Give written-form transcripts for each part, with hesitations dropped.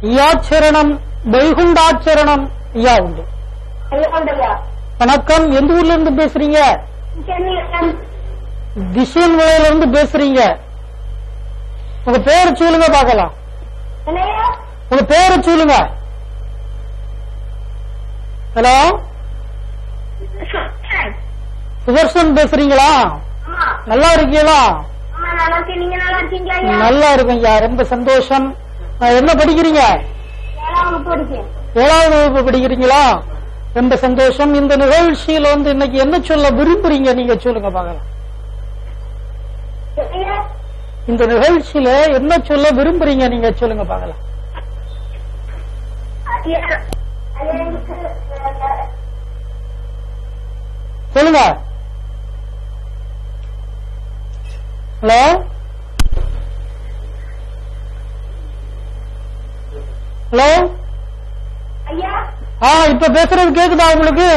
ஐயாச்சரணம் வைகுண்டாச்சரணம் ஐயா உண்டு. வணக்கம். எந்த ஊர்ல இருந்து பேசுறீங்க? திசையன் வலையில இருந்து பேசுறீங்க. உங்க பேரை சொல்லுங்க பாக்கலாம். உங்க பேரை சொல்லுங்க. ஹலோ, சுதர்ஷன் பேசுறீங்களா? நல்லா இருக்கீங்களா? நல்லா இருக்கீங்க. ரொம்ப சந்தோஷம். என்ன படிக்கிறீங்க? 7வது வகுப்பு படிக்கிறீங்களா? ரொம்ப சந்தோஷம். இந்த நிகழ்ச்சியில் இன்னைக்கு என்ன சொல்ல விரும்புறீங்க நீங்க சொல்லுங்க பாக்கலாம். இந்த நிகழ்ச்சியில என்ன சொல்ல விரும்புறீங்க நீங்க சொல்லுங்க பாக்கலாம். சொல்லுங்க. Hello, hello. இப்ப பேசுறது கேக்குதா உங்களுக்கு?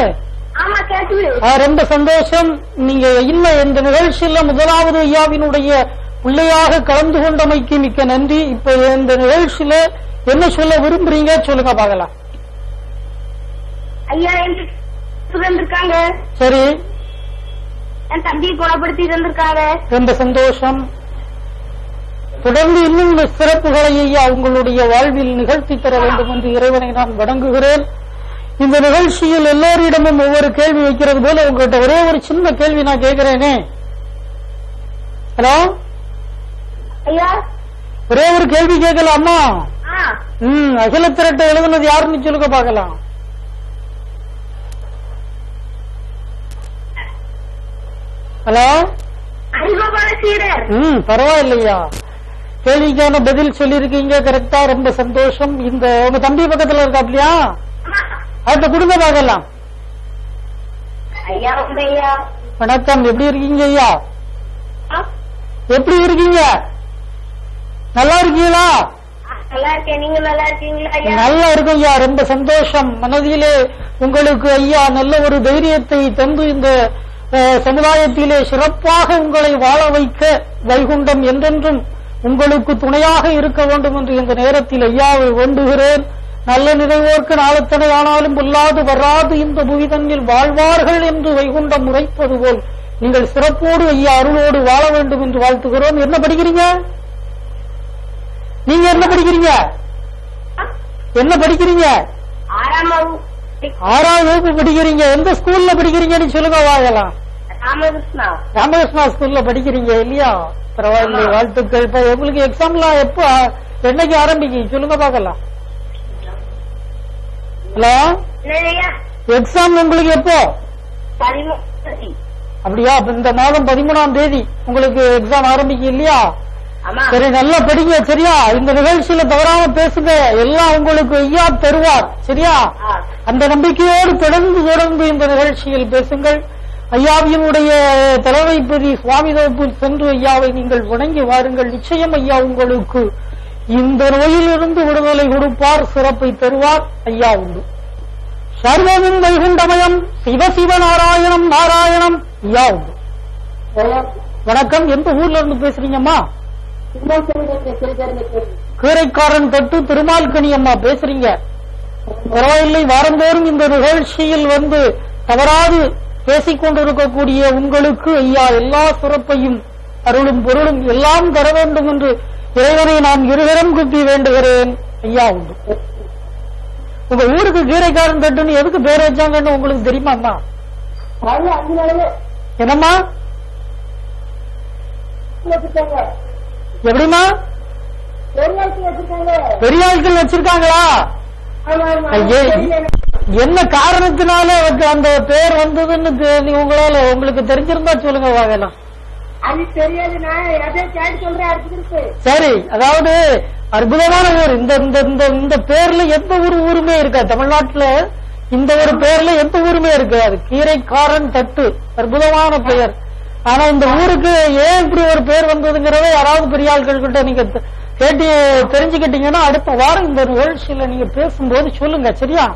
ரொம்ப சந்தோஷம். நீங்க இன்னும் இந்த நிகழ்ச்சியில முதலாவது ஐயாவினுடைய பிள்ளையாக கலந்து கொண்டமைக்கு மிக்க நன்றி. இப்ப இந்த நிகழ்ச்சியில என்ன சொல்ல விரும்புறீங்க சொல்லுங்க பாக்கலாம். ஐயா இருந்திருக்காங்க. சரி, என் தம்பியை குணப்படுத்தி இருந்திருக்காங்க. ரொம்ப சந்தோஷம். தொடர்ந்து இன்னும் சிறப்புகளை ஐயா உங்களுடைய வாழ்வில் நிகழ்த்தி தர வேண்டும் என்று இறைவனை நான் வணங்குகிறேன். இந்த நிகழ்ச்சியில் எல்லோரிடமும் ஒவ்வொரு கேள்வி வைக்கிறது போல உங்கள்கிட்ட ஒரே ஒரு சின்ன கேள்வி நான் கேட்கிறேனே. ஹலோ ஐயா, ஒரே ஒரு கேள்வி கேட்கலாமா? அகில திரட்டை எழுதுனது யாருன்னு சொல்லுங்க பாக்கலாம். ஹலோ, பரவாயில்லையா, கேள்விக்கான பதில் சொல்லிருக்கீங்க கரெக்டா. ரொம்ப சந்தோஷம். இந்த உங்க தம்பி பக்கத்துல இருக்காப்லையா? அவர்கிட்ட கொடுங்க பாக்கலாம். வணக்கம். எப்படி இருக்கீங்க ஐயா? எப்படி இருக்கீங்க? நல்லா இருக்கீங்களா? நல்லா இருக்கேன். நீங்க நல்லா இருக்கீங்களா? நல்லா இருக்கும் ஐயா. ரொம்ப சந்தோஷம். மனதிலே உங்களுக்கு ஐயா நல்ல ஒரு தைரியத்தை தந்து இந்த சமுதாயத்திலே சிறப்பாக உங்களை வாழ வைக்க வைகுண்டம் என்றென்றும் உங்களுக்கு துணையாக இருக்க வேண்டும் என்று இந்த நேரத்தில் ஐயாவை வேண்டுகிறேன். நல்ல நினைவோர்க்கு நாளத்தனை ஆனாலும் பொல்லாது வராது இந்த புவிதன்னில் வாழ்வார்கள் என்று வைகுண்டம் உரைப்பது போல் நீங்கள் சிறப்போடு ஐயா அருளோடு வாழ வேண்டும் என்று வாழ்த்துகிறோம். என்ன படிக்கிறீங்க நீங்க? என்ன படிக்கிறீங்க? என்ன படிக்கிறீங்க? 6வது வகுப்பு படிக்கிறீங்க. எந்த ஸ்கூல்ல படிக்கிறீங்கன்னு சொல்லுங்க வாங்கலாம். ராமகிருஷ்ணா ஸ்கூல்ல படிக்கிறீங்க இல்லையா? பரவாயில்லை, வாழ்த்துக்கள். இப்ப உங்களுக்கு எக்ஸாம்லாம் எப்ப என்னைக்கு ஆரம்பிக்கும் சொல்லுங்க பாக்கலாம். ஹலோ, எக்ஸாம் உங்களுக்கு எப்போ? அப்படியா? இந்த மாதம் 13ஆம் தேதி உங்களுக்கு எக்ஸாம் ஆரம்பிக்கும் இல்லையா? சரி, நல்லா படிங்க சரியா? இந்த நிகழ்ச்சியில தவறாம பேசுங்க. எல்லாம் உங்களுக்கு ஐயா தருவார் சரியா? அந்த நம்பிக்கையோடு தொடர்ந்து இந்த நிகழ்ச்சியில் பேசுங்கள். ஐயாவினுடைய தலைமைப்பதி சுவாமி தோப்பில் சென்று ஐயாவை நீங்கள் வணங்கி வாருங்கள். நிச்சயம் ஐயா உங்களுக்கு இந்த நோயிலிருந்து விடுதலை கொடுப்பார், சிறப்பை தருவார். ஐயா உண்டு. சர்வமும் வைகுண்டமயம், சிவசிவ நாராயணம் நாராயணம். ஐயா உண்டு. வணக்கம். எந்த ஊர்ல இருந்து பேசுறீங்கம்மா? கீரைக்காரன் தட்டு திருமால்கனி அம்மா பேசுறீங்க. பரவாயில்லை. வாரந்தோறும் இந்த நிகழ்ச்சியில் தவறாது பேசிக் கொண்டிருக்கக்கூடிய உங்களுக்கு ஐயா எல்லா சிறப்பையும் அருளும் பொருளும் எல்லாம் தர வேண்டும் என்று இறைவனை நான் இருகரம் குப்பி வேண்டுகிறேன். ஐயா உண்டு. உங்க ஊருக்கு கீரைக்காரன் தட்டுன்னு எதுக்கு பேர் வச்சாங்கன்னு உங்களுக்கு தெரியுமாம்மா? என்னம்மா? எப்படிமா? பெரிய ஆட்கள் வச்சிருக்காங்களா? என்ன காரணத்தினால அந்த பேர் வந்ததுன்னு உங்களுக்கு தெரிஞ்சிருந்தா சொல்லுங்க வாங்கலாம். சரி, அதாவது அற்புதமான ஊர். இந்த பேர்ல எந்த ஒரு ஊருமே இருக்கா தமிழ்நாட்டுல. இந்த ஒரு பேர்ல எந்த ஊருமே இருக்கு. அது கீரைக்காரன் தட்டு, அற்புதமான பெயர். ஆனா இந்த ஊருக்கு ஏன் இப்படி ஒரு பேர் வந்ததுங்கிறத யாராவது பெரிய ஆட்கள் கிட்ட நீங்க கேட்டு தெரிஞ்சுக்கிட்டீங்கன்னா அடுத்த வாரம் இந்த நிகழ்ச்சியில நீங்க பேசும்போது சொல்லுங்க சரியா?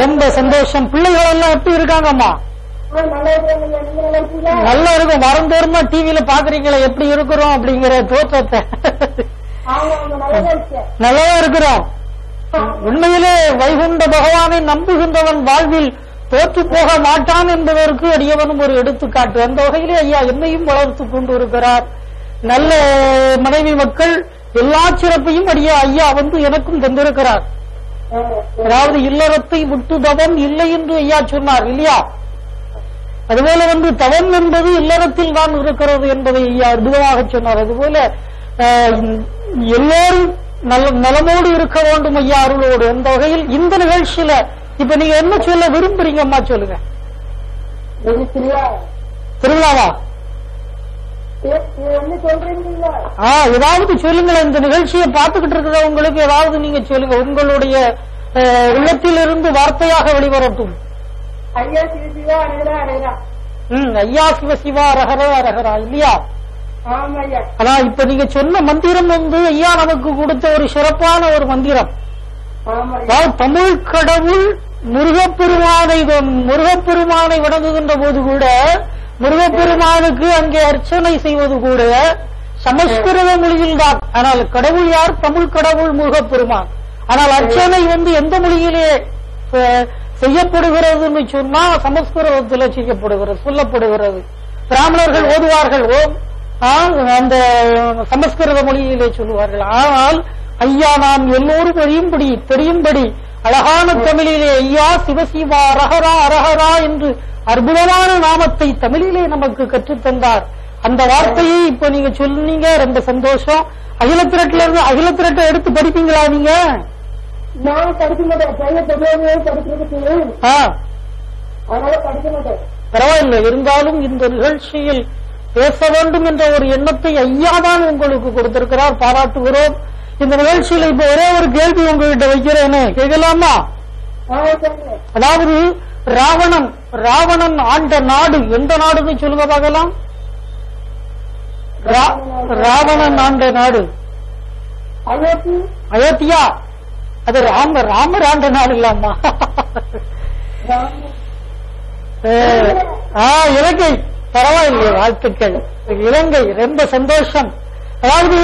ரொம்ப சந்தோஷம். பிள்ளைகள் எல்லாம் எப்படி இருக்காங்கம்மா? நல்லா இருக்கும். மறந்தோறுமா டிவியில பாக்குறீங்களா எப்படி இருக்கிறோம் அப்படிங்கிற தோற்றத்தை? நல்லா இருக்கிறோம். உண்மையிலே வைகுண்ட பகவானை நம்புகின்றவன் வாழ்வில் தோற்று போக மாட்டான் என்பதற்கு அடியவனும் ஒரு எடுத்துக்காட்டு. அந்த வகையிலே ஐயா என்னையும் வளர்த்துக் கொண்டு இருக்கிறார். நல்ல மனைவி மக்கள் எல்லா சிறப்பையும் ஐயா எனக்கும் தந்திருக்கிறார். அதாவது இல்லறத்தை விட்டு தவம் இல்லை என்று ஐயா சொன்னார் இல்லையா? அதுபோல தவம் என்பது இல்லறத்தில் தான் இருக்கிறது என்பதை ஐயா அற்புதமாக சொன்னார். அதுபோல எல்லோரும் நலமோடு இருக்க வேண்டும் ஐயா அருளோடு. அந்த வகையில் இந்த நிகழ்ச்சியில இப்ப நீங்க என்ன சொல்ல விரும்புறீங்க அம்மா? சொல்லுங்க. திருவிழாவா? ஏதாவது சொல்லுங்களேன். இந்த நிகழ்ச்சியை பார்த்துக்கிட்டு இருக்கிற உங்களுக்கு ஏதாவது நீங்க சொல்லுங்க. உங்களுடைய உள்ளத்திலிருந்து வார்த்தையாக வெளிவரட்டும். ஐயா சிவசிவா அரகரா அரகரா இல்லையா? ஆனா இப்ப நீங்க சொன்ன மந்திரம் ஐயா நமக்கு கொடுத்த ஒரு சிறப்பான ஒரு மந்திரம். தமிழ் கடவுள் முருகப்பெருமானை வணங்குகின்ற போது கூட முருகப்பெருமானுக்கு அங்கே அர்ச்சனை செய்வது கூட சமஸ்கிருத மொழியில் தான். ஆனால் கடவுள் யார்? தமிழ் கடவுள் முருகப்பெருமான். ஆனால் அர்ச்சனை எந்த மொழியிலே செய்யப்படுகிறது சொன்னா சமஸ்கிருதத்தில் செய்யப்படுகிறது, சொல்லப்படுகிறது. பிராமணர்கள் ஓதுவார்கள், அந்த சமஸ்கிருத மொழியிலே சொல்லுவார்கள். ஆனால் ஐயா நாம் எல்லோரும் தெரியும்படி அழகான தமிழிலே ஐயா சிவசிவா அரஹரா அரஹரா என்று அற்புதமான நாமத்தை தமிழிலே நமக்கு கற்றுத்தந்தார். அந்த வார்த்தையை இப்ப நீங்க சொன்னீங்க, ரொம்ப சந்தோஷம். அகிலத்திரட்டில இருந்து அகிலத்திரட்டை எடுத்து படிப்பீங்களா நீங்க? பரவாயில்லை, இருந்தாலும் இந்த நிகழ்ச்சியில் பேச வேண்டும் என்ற ஒரு எண்ணத்தை ஐயாதான் உங்களுக்கு கொடுத்திருக்கிறார், பாராட்டுகிறோம். இந்த நிகழ்ச்சியில இப்ப ஒரே ஒரு கேள்வி உங்ககிட்ட வைக்கிறேன்னு கேட்கலாமா? அதாவது ராவணன் ஆண்ட நாடு எந்த நாடுன்னு சொல்லுங்க பார்க்கலாம். ராவணன் ஆண்ட நாடு அயோத்தியா. அது ராமர் ஆண்ட நாடு இல்லாமா? இலங்கை. பரவாயில்லை, வாழ்த்துக்கள். இலங்கை, ரொம்ப சந்தோஷம். அதாவது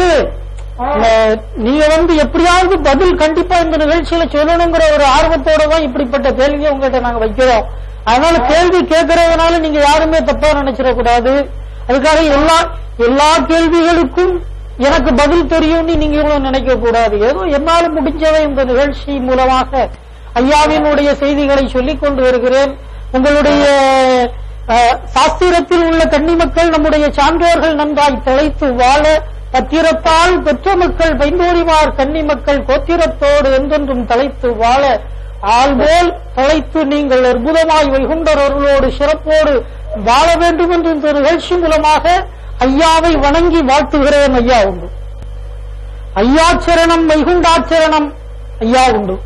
நீங்க எப்படியாவது பதில் கண்டிப்பா இந்த நிகழ்ச்சியில சொல்லணுங்கிற ஒரு ஆர்வத்தோட தான் இப்படிப்பட்ட கேள்வியை உங்கள்கிட்ட நாங்க வைக்கிறோம். அதனால கேள்வி கேட்கறதுனால நீங்க யாருமே தப்பா நினைச்சிடக்கூடாது. அதுக்காக எல்லா கேள்விகளுக்கும் எனக்கு பதில் தெரியும்னு நீங்க இவ்வளவு நினைக்க கூடாது. ஏதோ என்னால முடிஞ்சதை இந்த நிகழ்ச்சி மூலமாக ஐயாவினுடைய செய்திகளை சொல்லிக் கொண்டு வருகிறேன். உங்களுடைய சாஸ்திரத்தில் உள்ள கன்னி மக்கள் நம்முடைய சான்றோர்கள் நன்றாய் திளைத்து வாழ பத்திரத்தால் பெற்ற மக்கள் பைந்தோரிமார் கன்னி மக்கள் கோத்திரத்தோடு என்றென்றும் தலைத்து வாழ ஆள்போல் தலைத்து நீங்கள் அற்புதமாய் வைகுண்டர் அருளோடு சிறப்போடு வாழ வேண்டும் என்று இந்த நிகழ்ச்சி மூலமாக ஐயாவை வணங்கி வாழ்த்துகிறேன். ஐயா உண்டு. ஐயாச்சரணம் வைகுண்டாச்சரணம். ஐயா உண்டு.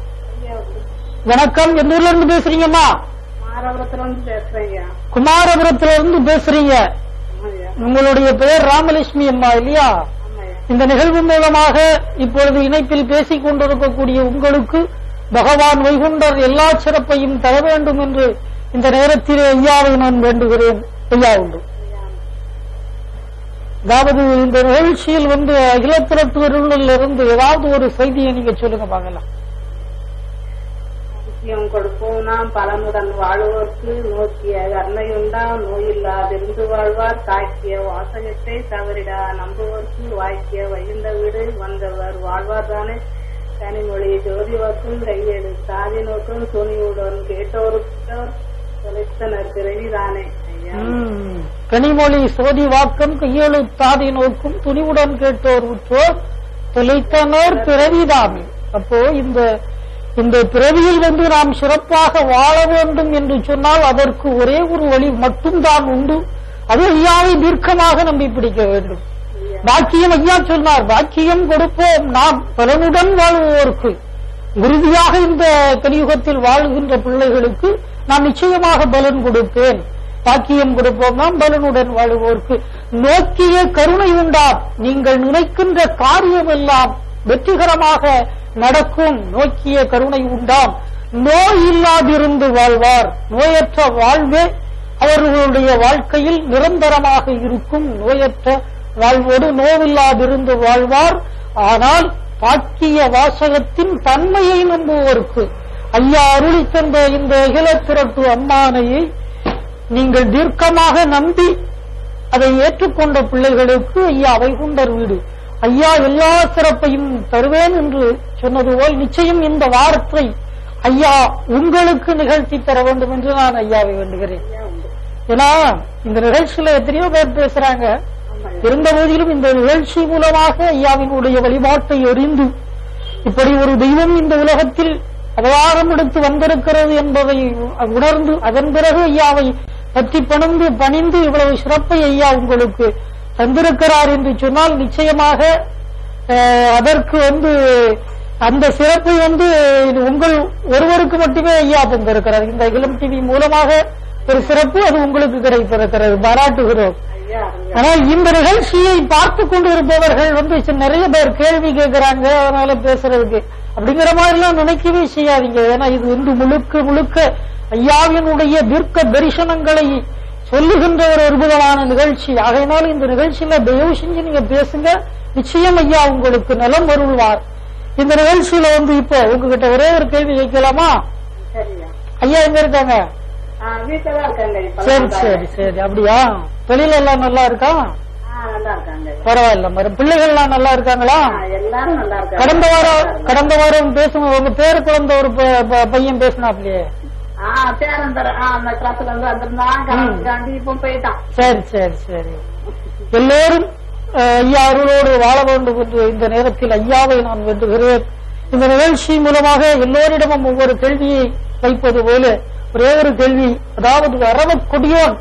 வணக்கம். எந்த ஊர்ல இருந்து பேசுறீங்கம்மா? குமாரபுரத்திலிருந்து பேசுறீங்க. உங்களுடைய பெயர் ராமலட்சுமி அம்மா இல்லையா? இந்த நிகழ்வு மூலமாக இப்பொழுது இணைப்பில் பேசிக் கொண்டிருக்கக்கூடிய உங்களுக்கு பகவான் வைகுண்டர் எல்லா சிறப்பையும் தர வேண்டும் என்று இந்த நேரத்திலே ஐயாவை நான் வேண்டுகிறேன். ஐயா உண்டு. அதாவது இந்த நிகழ்ச்சியில் அகிலத்திரட்டில் இருந்து ஏதாவது ஒரு செய்தியை நீங்க சொல்லுங்க பார்க்கலாம். கொடுப்போம் நாம் பலனுடன் வாழ்வோர்க்கு நோக்கிய கருணையுண்டாம் நோயில்லாதிருந்து வாழ்வார் தாக்கிய வாசகத்தை தவறிடா நம்புவோர்க்கு வாய்க்கிய வைகுண்ட வீடு வந்தவர் வாழ்வார் தானே. கனிமொழி ஜோதிவாக்கும் கையெழு சாதி நோக்கும் துணிவுடன் கேட்டோருக்கு தொலைத்தனர் பிறவிதானே. கனிமொழி சோதி வாக்கம் கையெழு தாதி நோக்கும் துணிவுடன் கேட்டோர் உற்றோர் தொலைத்தனர் பிறவிதாமே. அப்போ இந்த பிறவியில் நாம் சிறப்பாக வாழ வேண்டும் என்று சொன்னால் அதற்கு ஒரே ஒரு வழி மட்டும்தான் உண்டு. அது ஐயாவை தீர்க்கமாக நம்பி பிடிக்க வேண்டும். பாக்கியம் ஐயா சொன்னார், பாக்கியம் கொடுப்போம் நாம் பலனுடன் வாழ்வோருக்கு. உறுதியாக இந்த கலியுகத்தில் வாழ்கின்ற பிள்ளைகளுக்கு நான் நிச்சயமாக பலன் கொடுப்பேன். பாக்கியம் கொடுப்போம் நாம் பலனுடன் வாழ்வோருக்கு. நோக்கிய கருணை உண்டாம். நீங்கள் நினைக்கின்ற காரியம் எல்லாம் வெற்றிகரமாக நடக்கும். நோக்கிய கருணை உண்டாம். நோய் இல்லாதிருந்து வாழ்வார். நோயற்ற வாழ்வே அவர்களுடைய வாழ்க்கையில் நிரந்தரமாக இருக்கும். நோயற்ற வாழ்வோடு நோவில்லாதிருந்து வாழ்வார் ஆனால் பாக்கிய வாசகத்தின் தன்மையை நம்புவோருக்கு ஐயா அருளி தந்த இந்த இகலத்திரட்டு அம்மானையை நீங்கள் தீர்க்கமாக நம்பி அதை ஏற்றுக்கொண்ட பிள்ளைகளுக்கு ஐயா வைகுண்டர் வீடு ஐயா எல்லா சிறப்பையும் தருவேன் என்று சொன்னது போல் நிச்சயம் இந்த வாரத்தை ஐயா உங்களுக்கு நிகழ்த்தி தர வேண்டும் என்று நான் ஐயாவை வேண்டுகிறேன். ஏன்னா இந்த நிகழ்ச்சியில எத்தனையோ பேர் பேசுறாங்க. இருந்த போதிலும் இந்த நிகழ்ச்சி மூலமாக ஐயாவினுடைய வழிபாட்டை அறிந்து இப்படி ஒரு தெய்வம் இந்த உலகத்தில் அவதாரம் எடுத்து வந்திருக்கிறது என்பதை உணர்ந்து அதன் பிறகு ஐயாவை பற்றி பணிந்து இவ்வளவு சிறப்பை ஐயா உங்களுக்கு தந்திருக்கிறார் என்று சொன்னால் நிச்சயமாக அதற்கு அந்த சிறப்பை உங்கள் ஒருவருக்கு மட்டுமே ஐயா தந்திருக்கிறார். இந்த இளம் டிவி மூலமாக ஒரு சிறப்பு அது உங்களுக்கு கிடைத்திருக்கிறது, பாராட்டுகிறோம். ஆனால் இந்த நிகழ்ச்சியை பார்த்து கொண்டு இருப்பவர்கள் நிறைய பேர் கேள்வி கேட்கிறாங்க, அதனால பேசுறதுக்கு அப்படிங்கிற மாதிரி எல்லாம் நினைக்கவே செய்யாதீங்க. ஏன்னா இது முழுக்க முழுக்க ஐயாவினுடைய தீர்க்க தரிசனங்களை சொல்லுகின்ற ஒரு அற்புதமான நிகழ்ச்சி. ஆகையினால இந்த நிகழ்ச்சியில தயவு செஞ்சு நீங்க பேசுங்க, நிச்சயம் ஐயா உங்களுக்கு நலம் வருவார். இந்த நிகழ்ச்சியில இப்போ உங்ககிட்ட ஒரே ஒரு கேள்வி கேட்கலாமா? ஐயா எங்க இருக்காங்க? சரி சரி சரி, அப்படியா? தொழில் எல்லாம் நல்லா இருக்கா? பரவாயில்ல. பிள்ளைகள் எல்லாம் நல்லா இருக்காங்களா? கடந்த வாரம் பேசுங்க, உங்க பேரு குழந்தை ஒரு பையன் பேசினாப்லையே. சரி சரி சரி. எல்லோரும் ஐயா அருளோடு வாழ வேண்டும் என்று இந்த நேரத்தில் ஐயாவை நான் வேண்டுகிறேன். இந்த நிகழ்ச்சி மூலமாக எல்லோரிடமும் ஒவ்வொரு கேள்வியை வைப்பது போல ஒரே ஒரு கேள்வி, அதாவது அரவக்கொடியோன்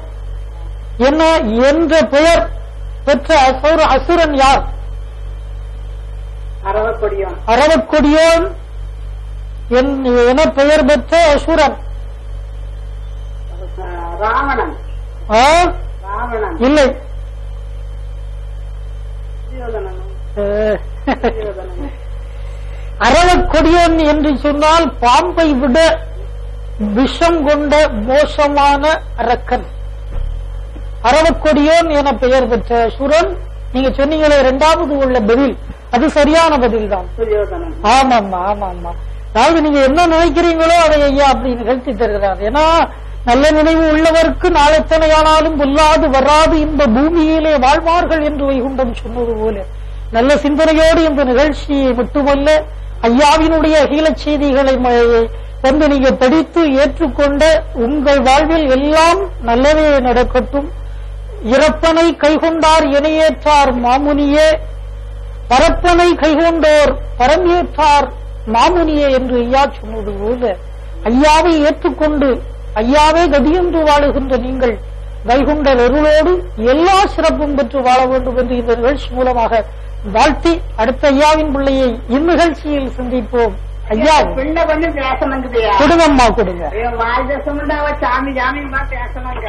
என்ன என்ற பெயர் பெற்ற அசுரன் யார்? அரவக்கொடியோன் என பெயர் பெற்ற அசுரன் ராவணன் இல்லை. அரவக்கொடியோன் என்று சொன்னால் பாம்பை விட விஷம் கொண்ட மோசமான அரக்கன். அரவக்கொடியோன் என பெயர் பெற்ற அசுரன். நீங்க சொன்னீங்களே இரண்டாவது உள்ள பதில், அது சரியான பதில் தான். ஆமாம்மா ஆமாம்மா. அதாவது நீங்க என்ன நினைக்கிறீங்களோ அதை ஐயா அப்படி நிகழ்த்தி தருகிறார். ஏன்னா நல்ல நினைவு உள்ளவருக்கு நாளெத்தனையானாலும் பொல்லாது வராது இந்த பூமியிலே வாழ்வார்கள் என்று வைகுண்டம் சொன்னது போல நல்ல சிந்தனையோடு இந்த நிகழ்ச்சியை மட்டுமல்ல ஐயாவினுடைய அகிலச் செய்திகளை நீங்க படித்து ஏற்றுக்கொண்ட உங்கள் வாழ்வில் எல்லாம் நல்லவே நடக்கட்டும். இறப்பனை கைகொண்டார் இணையேற்றார் மாமுனியே, பரப்பனை கைகொண்டோர் பரமேற்றார் மாமுனியே என்று ஐயா சொன்னது போல ஐயாவை ஏற்றுக்கொண்டு ஐயாவே கதியென்று வாழுகின்ற நீங்கள் வைகுண்டர் அருளோடு எல்லா சிறப்பும் பெற்று வாழ வேண்டும் என்று இந்த நிகழ்ச்சி மூலமாக வாழ்த்தி அடுத்த ஐயாவின் பிள்ளையை இந்நிகழ்ச்சியில் சந்திப்போம். ஐயா பிள்ளை பண்ணி பேசணுங்கய்யா. கொடுங்கம்மா கொடுங்க. வாய் பேசணுண்டாவ சாமி ஜாமியமா பேசணுங்க.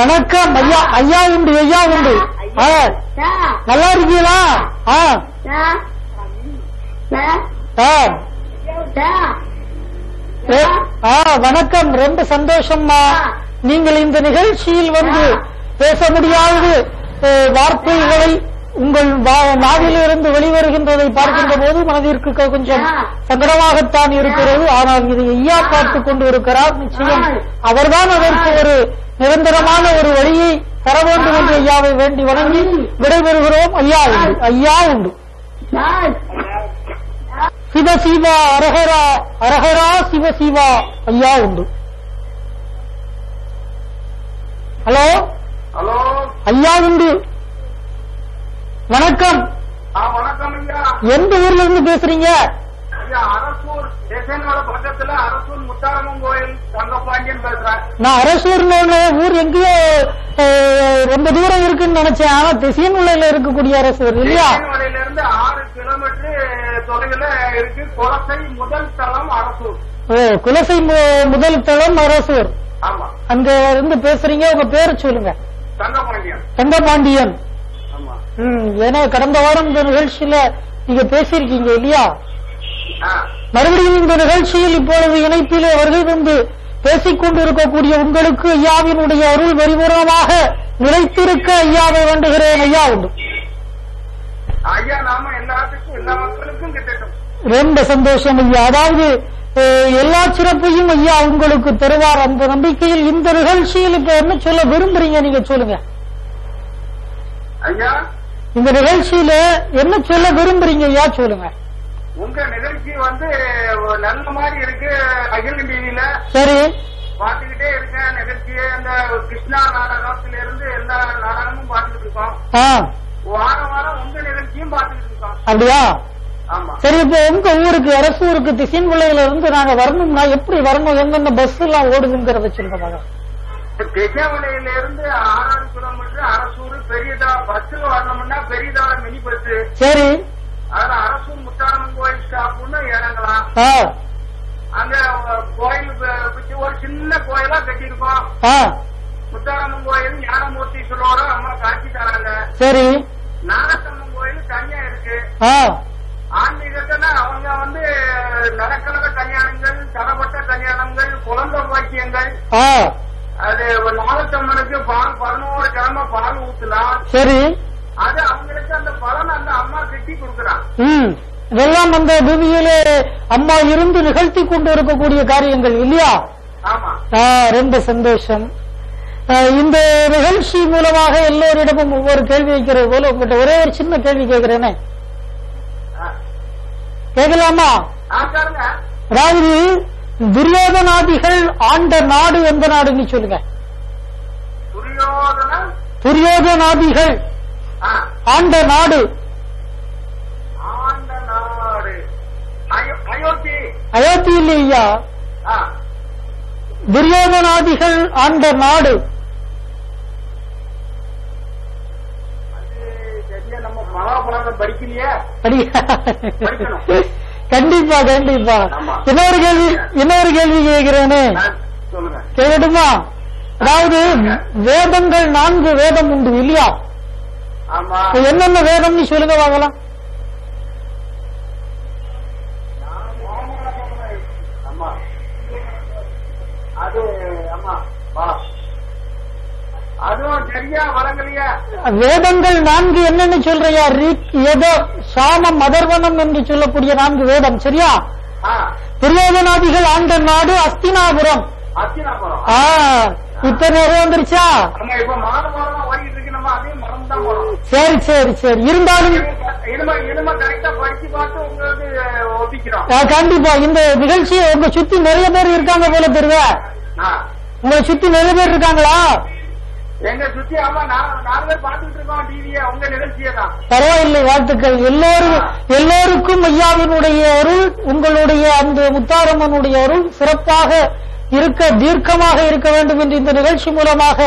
வணக்கம் ஐயா. ஐயா உண்டு ஐயா உண்டு. நல்லா இருக்கீங்களா? வணக்கம், ரொம்ப சந்தோஷம்மா. நீங்கள் இந்த நிகழ்ச்சியில் பேச முடியாதது வார்த்தைகளை உங்கள் நாவிலிருந்து வெளிவருகின்றதை பார்க்கின்ற போது மனதிற்கு கொஞ்சம் சங்கடமாகத்தான் இருக்கிறது. ஆனால் இதை ஐயா பார்த்துக் கொண்டு இருக்கிறார். நிச்சயம் அவர்தான் அதற்கு ஒரு நிரந்தரமான ஒரு வழியை தர வேண்டும் என்று ஐயாவை வேண்டி வணங்கி விடைபெறுகிறோம். ஐயா உண்டு ஐயா உண்டு. சிவசிவா அரஹரா அரஹரா சிவசிவா ஐயா உண்டு. ஹலோ ஹலோ ஐயா உண்டு. வணக்கம். வணக்கம் ஐயா. எந்த ஊர்ல இருந்து பேசுறீங்க? ஐயா அரசூர் தேசனோட பக்கத்துல அரசூர் முத்தாரம்மன் கோயில் தங்கப்பாண்டியன் பேசுறேன். நான் அரசூர்ல ஊர் எங்கேயோ ரொம்ப தூரம் இருக்குன்னு நினைச்சேன். ஆனா திசையன்மலையில இருக்கக்கூடிய அரசூர் இல்லையா? திசையன்மலையில இருந்து 6 கிலோமீட்டர் தொலைவில் இருக்கு. குலசை முதல் தளம் அரசூர். குலசை முதல் தளம் அரசூர். ஆமா, அங்க இருந்து பேசுறீங்க. உங்க பேரு சொல்லுங்க. தங்கப்பாண்டியன். தங்கப்பாண்டியன். ஆமா. ஏன்னா கடந்த வாரம் இந்த நிகழ்ச்சியில நீங்க பேசியிருக்கீங்க இல்லையா? மறுபடியும் இந்த நிகழ்ச்சியில் இப்பொழுது இணைப்பிலே வருகை வந்து பேசிக் கொண்டிருக்கக்கூடிய உங்களுக்கு ஐயாவினுடைய அருள் பரிபூர்ணமாக நிலைத்திருக்க ஐயாவை வேண்டுகிறேன். ஐயா உண்டு. ஐயா நாம எல்லாத்துக்கும் எல்லா மக்களுக்கும் கிட்டட்டும். ரொம்ப சந்தோஷம் ஐயா. அதாவது எல்லா சிறப்பையும் ஐயா உங்களுக்கு தருவார். அந்த நம்பிக்கையில் இந்த நிகழ்ச்சியில் இப்ப என்ன சொல்ல விரும்புறீங்க நீங்க சொல்லுங்க ஐயா. இந்த நிகழ்ச்சியில என்ன சொல்ல விரும்புறீங்க ஐயா சொல்லுங்க. உங்க நிகழ்ச்சி நல்ல மாதிரி இருக்கு. அகில டிவியில சரி பாத்துக்கிட்டே இருக்கேன் நிகழ்ச்சியை. அந்த கிருஷ்ணா நாடகத்துல இருந்து எல்லா நாடகமும் பாத்துக்கிட்டு இருக்கோம். வாரம் வாரம் உங்க நிகழ்ச்சியும் பாத்துக்கிட்டு இருக்கோம். அப்படியா? ஆமா. சரி, இப்ப உங்க ஊருக்கு அரசூருக்கு திசைன்பிள்ளையில இருந்து நாங்க வரணும்னா எப்படி வரணும்? எந்தெந்த பஸ் எல்லாம் ஓடுதுங்கிறத சொல்லுங்க. திசைவளையில இருந்து 6 கிலோமீட்டர் அரசூர் பெரியதா பஸ்ல வரணும்னா பெரியதால மினி பஸ். சரி. அதுல அரசூர் முத்தாரம்மன் கோயில் ஸ்டாப்னு இறங்கலாம். அங்க கோயில் ஒரு சின்ன கோயிலா கட்டியிருக்கோம். முத்தாரம்மன் கோயில் ஞானமூர்த்தீஸ்வரோட அம்மா காட்சி தராங்க. சரி. நாகத்தம்மன் கோயில் தனியா இருக்கு. ஆன்மீகத்துல அவங்க நடக்கிற கல்யாணங்கள், தரப்பட்ட கல்யாணங்கள், குழந்தை பாக்கியங்கள், அது நாகத்தம்மனுக்கு பால் 11 கிழமை பால் ஊத்தலாம். சரி. அது அவங்களுக்கு அந்த பலன் அந்த அம்மா கட்டி கொடுக்குறான். இதெல்லாம் அந்த பூமியிலே அம்மா இருந்து நிகழ்த்தி கொண்டு இருக்கக்கூடிய காரியங்கள் இல்லையா? ஆமா. ரொம்ப சந்தோஷம். இந்த நிகழ்ச்சி மூலமாக எல்லோரிடமும் ஒவ்வொரு கேள்வி வைக்கிறது போல உங்கள்கிட்ட ஒரே ஒரு சின்ன கேள்வி கேட்கிறேனே, கேட்கலாமா? அதாவது துரியோதனாதிகள் ஆண்ட நாடு எந்த நாடுன்னு சொல்லுங்க. துரியோதனாதிகள் ஆண்ட நாடு. அயோத்தி இல்லையா? துரியோதனாதிகள் ஆண்ட நாடு. கண்டிப்பா கண்டிப்பா. இன்னொரு கேள்வி கேட்கிறேனே, கேட்கட்டுமா? அதாவது வேதங்கள் 4 வேதம் உண்டு இல்லையா? என்னென்ன வேதம்னு சொல்லுங்க பார்க்கலாம். வேதங்கள் 4 என்னன்னு சொல்றியா? ரிக், யஜு, சாமம், அதர்வனம் என்று சொல்லக்கூடிய 4 வேதம். சரியா? துரியோதனாதிகள் ஆண்ட நாடு அஸ்தினாபுரம். இப்ப நிறைய வந்துருச்சா? சரி சரி சரி. இருந்தாலும் கண்டிப்பா இந்த நிகழ்ச்சியை உங்க சுத்தி நிறைய பேர் இருக்காங்க போல தெரியுதா? உங்களை சுத்தி நிறைய பேர் இருக்காங்களா? எங்க சுத்தி 4 பேர் பாத்துட்டு இருக்கோம் டிவியை, உங்க நிகழ்ச்சியை தான். பரவாயில்லை, வாழ்த்துக்கள். எல்லோருக்கும் ஐயாவினுடைய அருள், உங்களுடைய அந்த முத்தாரம்மனுடைய அருள் சிறப்பாக இருக்க, தீர்க்கமாக இருக்க வேண்டும் என்று இந்த நிகழ்ச்சி மூலமாக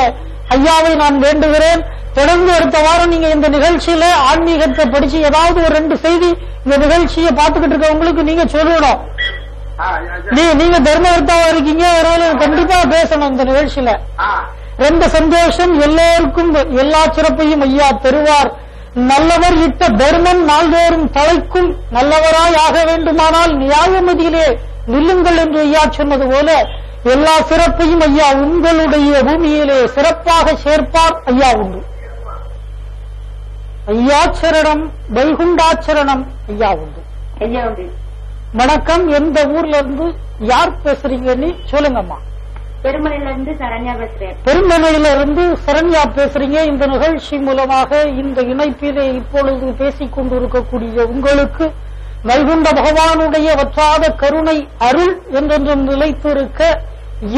ஐயாவை நான் வேண்டுகிறேன். தொடர்ந்து அடுத்த வாரம் நீங்க இந்த நிகழ்ச்சியில ஆன்மீகத்தை படிச்சு ஏதாவது ஒரு 2 செய்தி இந்த நிகழ்ச்சியை பார்த்துக்கிட்டு இருக்கவங்களுக்கு நீங்க சொல்லணும். நீங்க தர்மவர்த்தாவா இருக்கீங்க, கண்டிப்பா பேசணும் இந்த நிகழ்ச்சியில. ரொம்ப சந்தோஷம். எல்லோருக்கும் எல்லா சிறப்பையும் ஐயா தருவார். நல்லவர் இட்ட தர்மம் நாள்தோறும் தலைக்கும். நல்லவராய் ஆக வேண்டுமானால் நியாயமதியிலே நில்லுங்கள் என்று ஐயா சொன்னது போல எல்லா சிறப்பையும் ஐயா உங்களுடைய பூமியிலே சிறப்பாக சேர்ப்பார். ஐயா உண்டு. ஐயாச்சரணம், வைகுண்டாச்சரணம். ஐயா உண்டு. ஐயா உண்டு. வணக்கம். எந்த ஊர்ல இருந்து யார் பேசுறீங்கன்னு சொல்லுங்கம்மா. பெருமலையில இருந்து சரண்யா பேசுறேன். பெருமலையில இருந்து சரண்யா பேசுறீங்க. இந்த நிகழ்ச்சி மூலமாக இந்த இணைப்பிலே இப்பொழுது பேசிக் கொண்டிருக்கக்கூடிய உங்களுக்கு வைகுண்ட பகவானுடைய வற்றாத கருணை அருள் என்றென்றும் நிலைத்திருக்க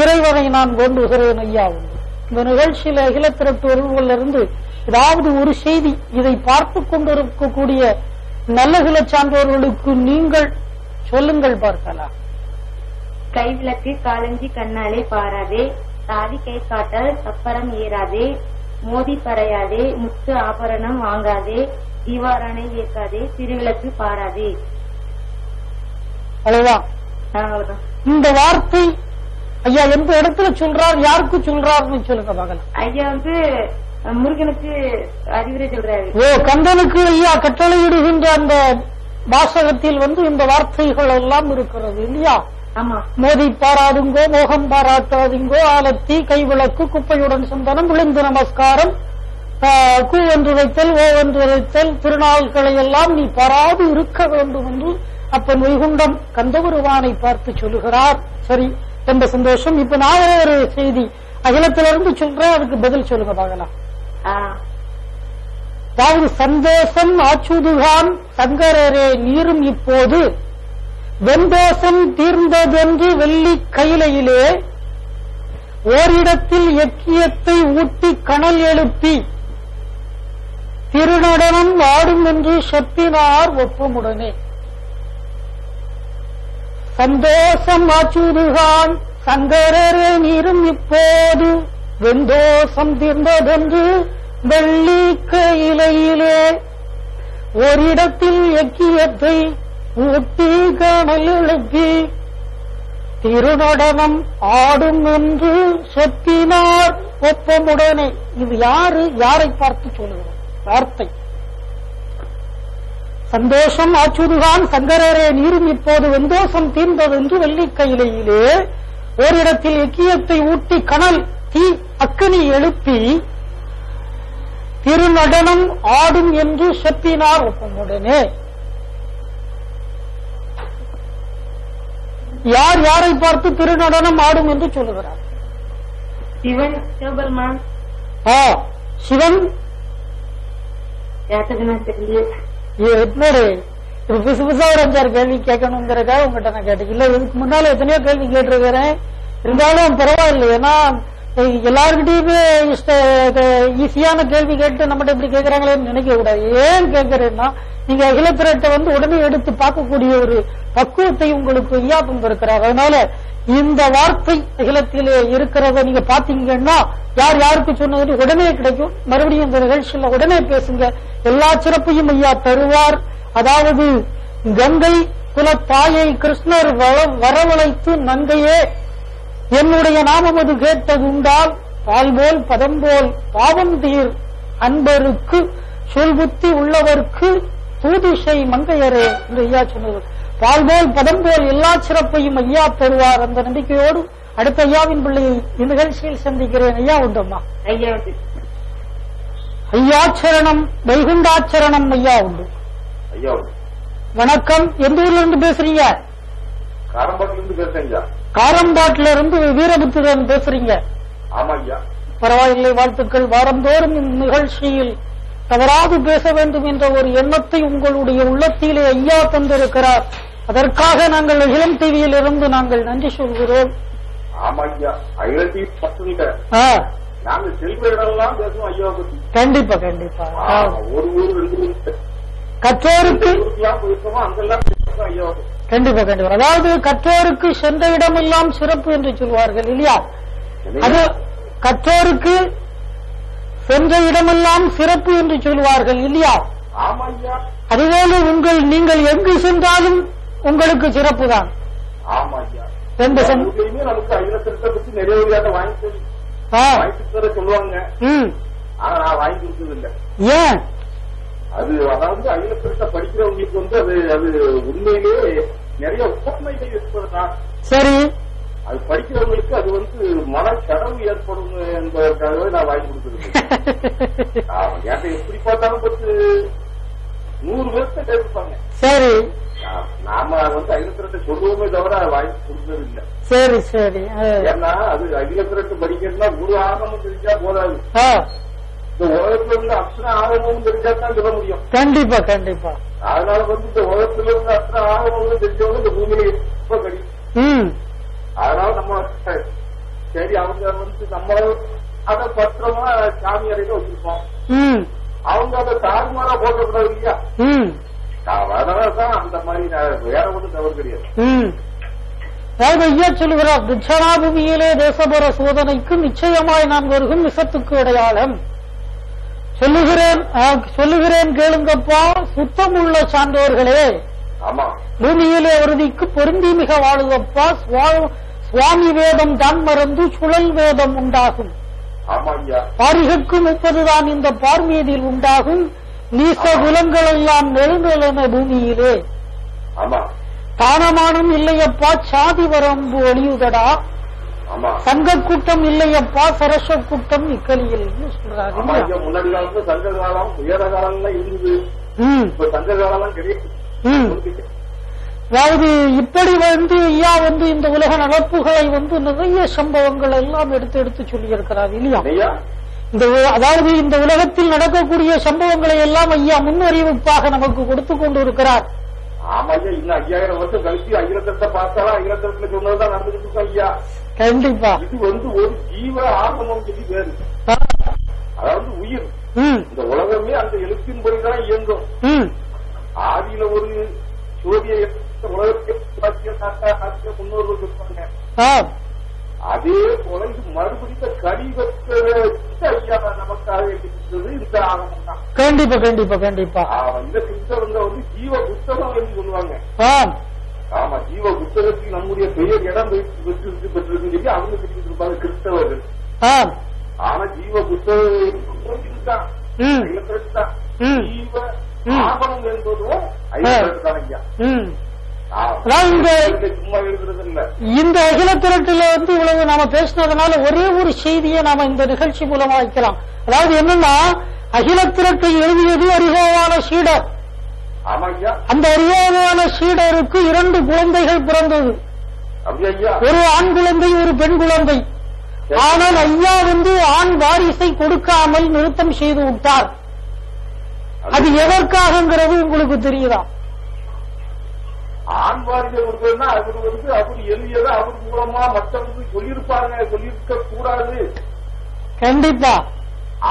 இறைவனை நான் வேண்டுகிறேன். ஐயா உண்டு. இந்த நிகழ்ச்சியில அகிலத்திரட்டு உறவுகளிலிருந்து ஏதாவது ஒரு செய்தி இதை பார்த்துக் கொண்டிருக்கக்கூடிய நல்ல சில சான்றோர்களுக்கு நீங்கள் சொல்லுங்கள் பார்க்கலாம். கைவிளக்கு காலஞ்சி கண்ணாலே பாராதே, தாதி கை காட்டல் சப்பரம் ஏறாதே, மோதி பறையாதே, முத்து ஆபரணம் வாங்காதே, தீவாரானை ஏற்காதே, திருவிளக்கு பாராதே. அவ்வளவுதான். இந்த வார்த்தை ஐயா எந்த இடத்துல சொல்றார், யாருக்கு சொல்றாருன்னு சொல்லுங்க பார்க்கலாம். ஐயா முருகனுக்கு அறிவுரை சொல்றாரு. கந்தனுக்கு ஐயா கட்டளையிடுகின்ற அந்த வாசகத்தில் இந்த வார்த்தைகள் எல்லாம் இருக்கிறது இல்லையா? ஆமா. மோதி பாராதுங்கோ, மோகம் பாராட்டாதுங்கோ, ஆலத்தி, கைவிளக்கு, குப்பையுடன் சந்தனம், விழுந்து நமஸ்காரம், கூ என்று வைத்தல், ஓ என்று வைத்தல், திருநாள்களை எல்லாம் நீ பாராது இருக்க வேண்டும் என்று அப்பன் வைகுண்டம் கந்தபெருமானை பார்த்து சொல்லுகிறார். சரி, ரொம்ப சந்தோஷம். இப்ப நான் ஒரு செய்தி அகிலத்திலிருந்து சொல்றேன், அதுக்கு பதில் சொல்லுங்க பார்க்கலாம். அதாவது சந்தோஷம் ஆச்சுதுகான் சங்கரரே நீரும் இப்போது வெந்தோஷம் தீர்ந்ததென்று வெள்ளி கையிலையிலே ஓரிடத்தில் எக்கியத்தை ஊட்டி கணல் எழுப்பி திருநடனம் ஆடும் என்று செப்பினார் ஒப்பமுடனே. சந்தோஷம் ஆச்சுதுகான் சங்கரரே நீரும் இப்போது வெந்தோஷம் தீர்ந்ததென்று வெள்ளி கையிலையிலே ஓரிடத்தில் எக்கியத்தை ஊட்டி கணல் எழுப்பி திருநடனம் ஆடும் என்று செப்பினார் ஒப்பமுடனே. இது யாரை பார்த்து சொல்லுகிறார் வார்த்தை? சந்தோஷம் ஆச்சுதுகான் சங்கரரே நீரும் இப்போது வெந்தோஷம் தீர்ந்ததென்று வெள்ளிக்கையிலே ஓரிடத்தில் எக்கியத்தை ஊட்டி கணல் தீ அக்கினி எழுப்பி திருநடனம் ஆடும் என்று செப்பினார் ஒப்பமுடனே. யாரை பார்த்து திருநடனம் ஆடும் என்று சொல்லுகிறார்? சிவன், சிவபெருமான். சிவன் என்னோட புதுசு புதுசா ஒரு 5-6 கேள்வி கேட்கணுங்கிறதுக்காக உங்ககிட்ட நான் கேட்டேன். இல்ல இதுக்கு முன்னால எத்தனையோ கேள்வி கேட்டிருக்கிறேன், இருந்தாலும் பரவாயில்லை. ஏன்னா எல்லாருக்கிட்டையுமே ஈஸியான கேள்வி கேட்டு நம்மகிட்ட இப்படி கேட்கறாங்களேன்னு நினைக்க கூடாது. ஏன் கேட்கிறேன்னா, நீங்க அகிலத்திரட்டை உடனே எடுத்து பார்க்கக்கூடிய ஒரு பக்குவத்தை உங்களுக்கு ஐயா தந்திருக்கிறார். அதனால இந்த வார்த்தை அகிலத்திலே இருக்கிறத நீங்க பாத்தீங்கன்னா யாருக்கு சொன்னது உடனே கிடைக்கும். மறுபடியும் இந்த நிகழ்ச்சியில உடனே பேசுங்க. எல்லா சிறப்பையும் ஐயா தருவார். அதாவது கங்கை குல தாயை கிருஷ்ணர் வரவழைத்து நங்கையே என்னுடைய நாமமது கேட்டதுண்டால் பால்போல் பதம்போல் பாவம் தீர் அன்பருக்கு சொல்புத்தி உள்ளவர்க்கு தூதிசை மங்கையரே என்று ஐயா சொன்னது. பால்போல் பதம்போல் எல்லா சிறப்பையும் ஐயா தருவார். அந்த நம்பிக்கையோடு அடுத்த ஐயாவின் பிள்ளையை இந்த நிகழ்ச்சியில் சந்திக்கிறேன். ஐயா உண்டம்மா? ஐயாச்சரணம் வைகுண்டாச்சரணம் ஐயா உண்டு. வணக்கம். எந்த ஊர்ல இருந்து பேசுறீங்க? காரம்பாட்டிலிருந்து பேசுறீங்க. காரம்பாட்டிலிருந்து வீரபுத்திரன் பேசுறீங்க? ஆமா ஐயா. பரவாயில்லை, வாழ்த்துக்கள். வாரந்தோறும் இந்நிகழ்ச்சியில் தவறாது பேச வேண்டும் என்ற ஒரு எண்ணத்தை உங்களுடைய உள்ளத்திலே ஐயா தந்திருக்கிறார். அதற்காக நாங்கள் இளம் டிவியில் இருந்து நாங்கள் நன்றி சொல்கிறோம். ஆமா ஐயா, அகில டிவி பசங்க நாங்க செல்வ இடம்லாம் பேசுவோம் ஐயா பத்தி. கண்டிப்பா கண்டிப்பா. ஒரு ஊர் 2 ஊர் கற்றோருக்கு போயிருக்கோமோ அங்கெல்லாம் பேசுவோம் ஐயா. கண்டிப்பா கண்டிப்பா. அதாவது கற்றோருக்கு சென்ற இடமெல்லாம் சிறப்பு என்று சொல்வார்கள் இல்லையா? அது கற்றோருக்கு சென்ற இடமெல்லாம் சிறப்பு என்று சொல்வார்கள் இல்லையா? ஆமா ஐயா. அதுபோல நீங்கள் எங்கு சென்றாலும் உங்களுக்கு சிறப்பு தான். ஆமா ஐயா. நமக்கு அகிலத்திரத்தை பத்தி நிறைய வாங்கி சொல்லுவாங்க. ஆனா நான் வாங்கி கொடுத்தது இல்லை. ஏன்? அது அதாவது அகிலத்திரத்தை படிக்கிறவங்களுக்கு அது உண்மையிலேயே நிறைய உண்மைகள் ஏற்படுதான். சரி. அது படிக்கிறவங்களுக்கு அது மனச்சடவு ஏற்படும் என்பதற்காகவே நான் வாங்கி கொடுத்தது. என்கிட்ட எப்படி பார்த்தாலும் 100 பேருக்கு கேட்பாங்க. சரி. நாம அகிலத்திரத்தை சொல்லுவோமே தவிர வாங்கி கொடுத்தது இல்லை. சரி சரி. ஏன்னா அது அகிலத்திரட்டு படிக்கிறதுனா ஒரு ஆகமும் தெரிஞ்சா போதாது. இந்த உலகத்துல இருந்து அத்தனை ஆகமும் தெரிஞ்சா தான் சொல்ல முடியும். கண்டிப்பா கண்டிப்பா. அதனால இந்த உலகத்துல இருந்து அத்தனை ஆகமும் தெரிஞ்சவங்க இந்த பூமியில இப்ப கிடைக்கும். அதனால நம்ம சரி அவங்க நம்ம அதை பத்திரமா சாமி அறையில வச்சிருப்போம். அவங்க அதை தாறுமாறா போட்டக்கூடாது இல்லையா? அதனாலதான் அந்த மாதிரி வேற ஒன்றும் தவறு கிடையாது. அதாவது ஐயா சொல்லுகிறார், தட்சணாபூமியிலே தேசபர சோதனைக்கு நிச்சயமாய் நான் வருகும் விஷத்துக்கு அடையாளம் சொல்லுகிறேன் கேளுங்கப்பா சுத்தமுள்ள சான்றோர்களே. பூமியிலே உறுதிக்கு பொருந்தி மிக வாழுதப்பா. சுவாமி வேதம் தான் மறந்து சுழல் வேதம் உண்டாகும். பாரிகற்கு 30 தான் இந்த பார்மீதில் உண்டாகும். நீச குலங்கள் எல்லாம் நெருங்கலன பூமியிலே தானமானம் இல்லையப்பா சாதி வரம்பு ஒளியுதடா, சங்க கூட்டம் இல்லையப்பா சரச கூட்டம் இக்கலியில் சொல்றாரு. முன்னாடி காலத்துல சங்க காலம் உயர காலம்லாம் இருந்தது, இப்ப சங்க காலம் கிடையாது. அதாவது இப்படி ஐயா இந்த உலக நடப்புகளை நிறைய சம்பவங்கள் எல்லாம் எடுத்து சொல்லி இருக்கிறார் இல்லையா? அதாவது இந்த உலகத்தில் நடக்கக்கூடிய சம்பவங்களை எல்லாம் ஐயா முன்னறிவிப்பாக நமக்கு கொடுத்து கொண்டு இருக்கிறார். ஆமா ஐயா, இன்னும் 5000 வருஷம் கழிச்சு 1008 பார்த்தாலும் 1008 சொன்னதுதான் நடந்துட்டு இருக்கோம் ஐயா. கண்டிப்பா இது ஒரு ஜீவ ஆகமம் சொல்லி பேரு, அதாவது உயிர். இந்த உலகமே அந்த எழுத்தின்படிதான் இயங்கும். ஆதியில ஒரு சூரிய உலகத்தை முன்னோர்கள் இருப்பாங்க. அதே போல இது மறுபடித்த கடிதத்தை ஐயா நமக்காக இருக்கிறது இந்த ஆகமம் தான். கண்டிப்பா கண்டிப்பா கண்டிப்பா. இந்த கிறிஸ்தவங்க ஜீவ புத்தகம் என்று சொல்லுவாங்க. ஆமா, ஜீவ புத்தகத்தில் நம்முடைய பெயர் இடம் பெற்றிருக்கு சொல்லி அவங்க சொல்லிட்டு இருப்பாங்க கிறிஸ்தவர்கள். ஆனா ஜீவ புத்தகம் தான் ஜீவ ஆகமம் என்பதும் ஐயா. சும்மா எழுதுறது இல்ல. இந்த அகில திரட்டுல இவ்வளவு நாம பேசினதுனால ஒரே ஒரு செய்தியை நாம இந்த நிகழ்ச்சி மூலமா வைக்கலாம். அதாவது என்னன்னா, அகில திரட்டை எழுதியது அறிவோவான சீடர். அந்த அறிவோவான சீடருக்கு 2 குழந்தைகள் பிறந்தது. ஒரு ஆண் குழந்தை, ஒரு பெண் குழந்தை. ஆனால் ஐயா ஆண் வாரிசை கொடுக்காமல் நிறுத்தம் செய்து விட்டார். அது எதற்காகங்கிறது உங்களுக்கு தெரியுதா? ஆண் வாரிசை கொடுத்ததுன்னா அவரு அப்படி எழுதியதை அவர் மூலமா மற்றவங்களுக்கு சொல்லியிருக்க கூடாது. கண்டிப்பா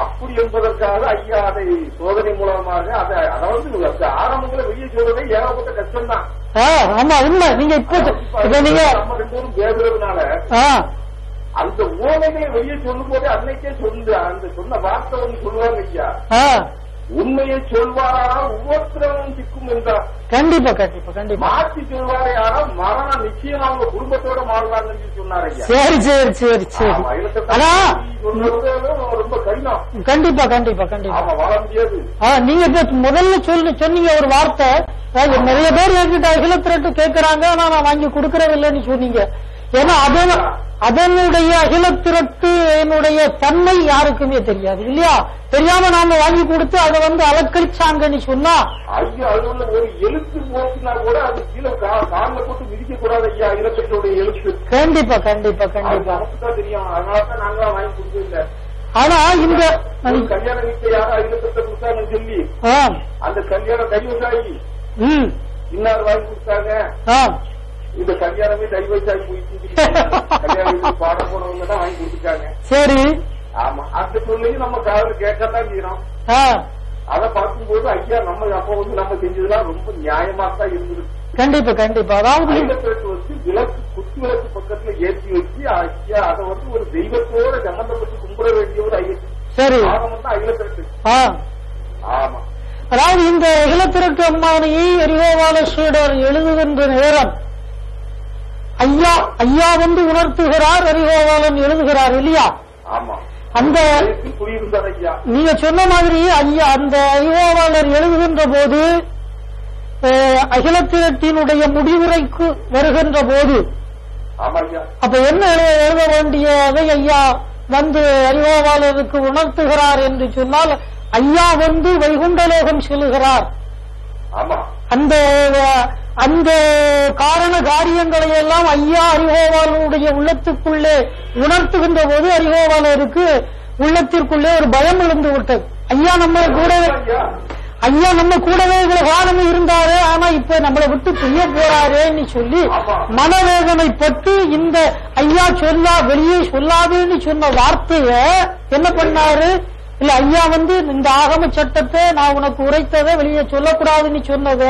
அப்படி என்பதற்காக ஐயா அதை சோதனை மூலமாக அதாவது ஆரம்பங்களை வெளியே சொல்றதே ஏகப்பட்ட கஷ்டம் தான். ஆமா உண்மை. நீங்க நம்ம 2 பேரும் பேசுறதுனால அந்த ஓமைகளை வெளியே சொல்லும் போதே அன்னைக்கே அந்த சொன்ன வார்த்தை ஒன்று சொல்லுவாங்க ஐயா, உண்மையை சொல்வாரானால் ஒவ்வொருத்தரும் சிக்கும் என்றார். கண்டிப்பா கண்டிப்பா கண்டிப்பா. மாற்றி சொல்வாரே ஆனால் மரணம் நிச்சயம் அவங்க குடும்பத்தோட மாறலாம்னு சொன்னார் ஐயா. சரி சரி சரி சரி. ரொம்ப கடினம். கண்டிப்பா கண்டிப்பா கண்டிப்பா. ஆமா, வாழ முடியாது. நீங்க முதல்ல சொன்னீங்க ஒரு வார்த்தை, நிறைய பேர் என்கிட்ட அகில திரட்டு கேட்கறாங்க, ஆனா நான் வாங்கி கொடுக்கறதில்லைன்னு சொன்னீங்க. ஏன்னா அதனுடைய அகில திரட்டு என்னுடைய தன்மை யாருக்குமே தெரியாது இல்லையா? தெரியாம நாம வாங்கி கொடுத்து அதை அலக்கழிச்சாங்கன்னு சொன்னா ஐயா, அது ஒரு எழுத்து போச்சுன்னா கூட அது கீழே கால போட்டு மிதிக்க கூடாது ஐயா. அகிலத்தினுடைய எழுத்து கண்டிப்பா கண்டிப்பா கண்டிப்பா நமக்குதான் தெரியும். அதனாலதான் நாங்க வாங்கி கொடுத்ததில்லை. ஆனா இந்த கல்யாண வீட்டுல யாரும் அகிலத்தை கொடுத்தாங்கன்னு சொல்லி அந்த கல்யாணம் கைவசாயி இன்னார் வாங்கி கொடுத்தாங்க. இந்த கல்யாணமே டைவர்ஸ் ஆகி போயிட்டு கல்யாணம் பாடம் போனவங்க தான் வாங்கி கொடுத்துட்டாங்க. சரி. ஆமா, அந்த சொல்லையும் நம்ம காதல் கேட்கத்தான் செய்யறோம். அதை பார்க்கும்போது ஐயா நம்ம அப்ப நம்ம செஞ்சதுலாம் ரொம்ப நியாயமா தான் இருந்தது. கண்டிப்பா கண்டிப்பா. அதாவது விளக்கு குத்து விளக்கு பக்கத்துல ஏற்றி வச்சு ஐயா அதை ஒரு தெய்வத்தோட சம்பந்தப்பட்டு கும்பிட வேண்டிய ஒரு ஐயா. சரி. ஆகமம் தான் அகிலத்திரட்டு. ஆமா, அதாவது இந்த அகிலத்திரட்டு அம்மானையை அறிவோவான சீடர் எழுதுகின்ற நேரம் ஐயா உணர்த்துகிறார், அறிவோவாளன் எழுதுகிறார் இல்லையா? ஆமா. அந்த நீங்க சொன்ன மாதிரி ஐயா அந்த அறிவோவாளர் எழுதுகின்ற போது அகிலத்திரட்டினுடைய முடிவுரைக்கு வருகின்ற போது அப்ப என்ன எழுத வேண்டியதை ஐயா அறிவோவாளருக்கு உணர்த்துகிறார் என்று சொன்னால், ஐயா வைகுண்டலோகம் செல்லுகிறார். அந்த காரண காரியங்களை எல்லாம் ஐயா அறிவோவாளருடைய உள்ளத்துக்குள்ளே உணர்த்துகின்ற போது அறிவோவாளருக்கு உள்ளத்திற்குள்ளே ஒரு பயம் எழுந்து விட்டது. ஐயா நம்ம கூடவே காலமும் இருந்தாரு, ஆனா இப்ப நம்மளை விட்டு பிரிய போறாரேன்னு சொல்லி மனவேதனைப்பட்டு இந்த ஐயா வெளியே சொல்லாதேன்னு சொன்ன வார்த்தைய என்ன பண்ணாரு? இல்ல ஐயா இந்த ஆகம சட்டத்தை நான் உனக்கு உரைத்ததை வெளியே சொல்லக்கூடாதுன்னு சொன்னத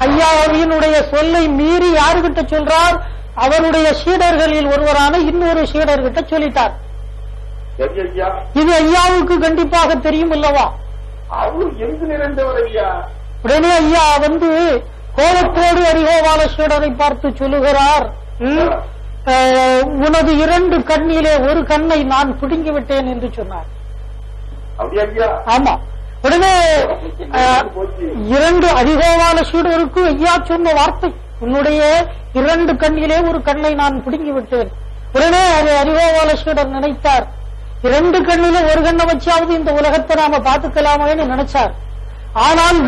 ஐயாவினுடைய சொல்லை மீறி யாருகிட்ட சொல்றார்? அவருடைய சீடர்களில் ஒருவரான இன்னொரு சீடர்கிட்ட சொல்லிட்டார். இது ஐயாவுக்கு கண்டிப்பாக தெரியும் அல்லவா? உடனே ஐயா கோபத்தோடு அறிவோவாள சீடரை பார்த்து சொல்லுகிறார், உனது 2 கண்ணிலே ஒரு கண்ணை நான் பிடுங்கி விட்டேன் என்று சொன்னார். ஆமா. உடனே 2 அதிகமான சீடருக்கு ஐயா சொன்ன வார்த்தை உன்னுடைய 2 கண்ணிலே ஒரு கண்ணை நான் பிடுங்கி விட்டேன். உடனே அதை அரிகோபால சீடர் நினைத்தார், 2 கண்ணில ஒரு கண்ணை வச்சாவது இந்த உலகத்தை நாம பார்த்துக்கலாமேன்னு நினைச்சார். ஆனால்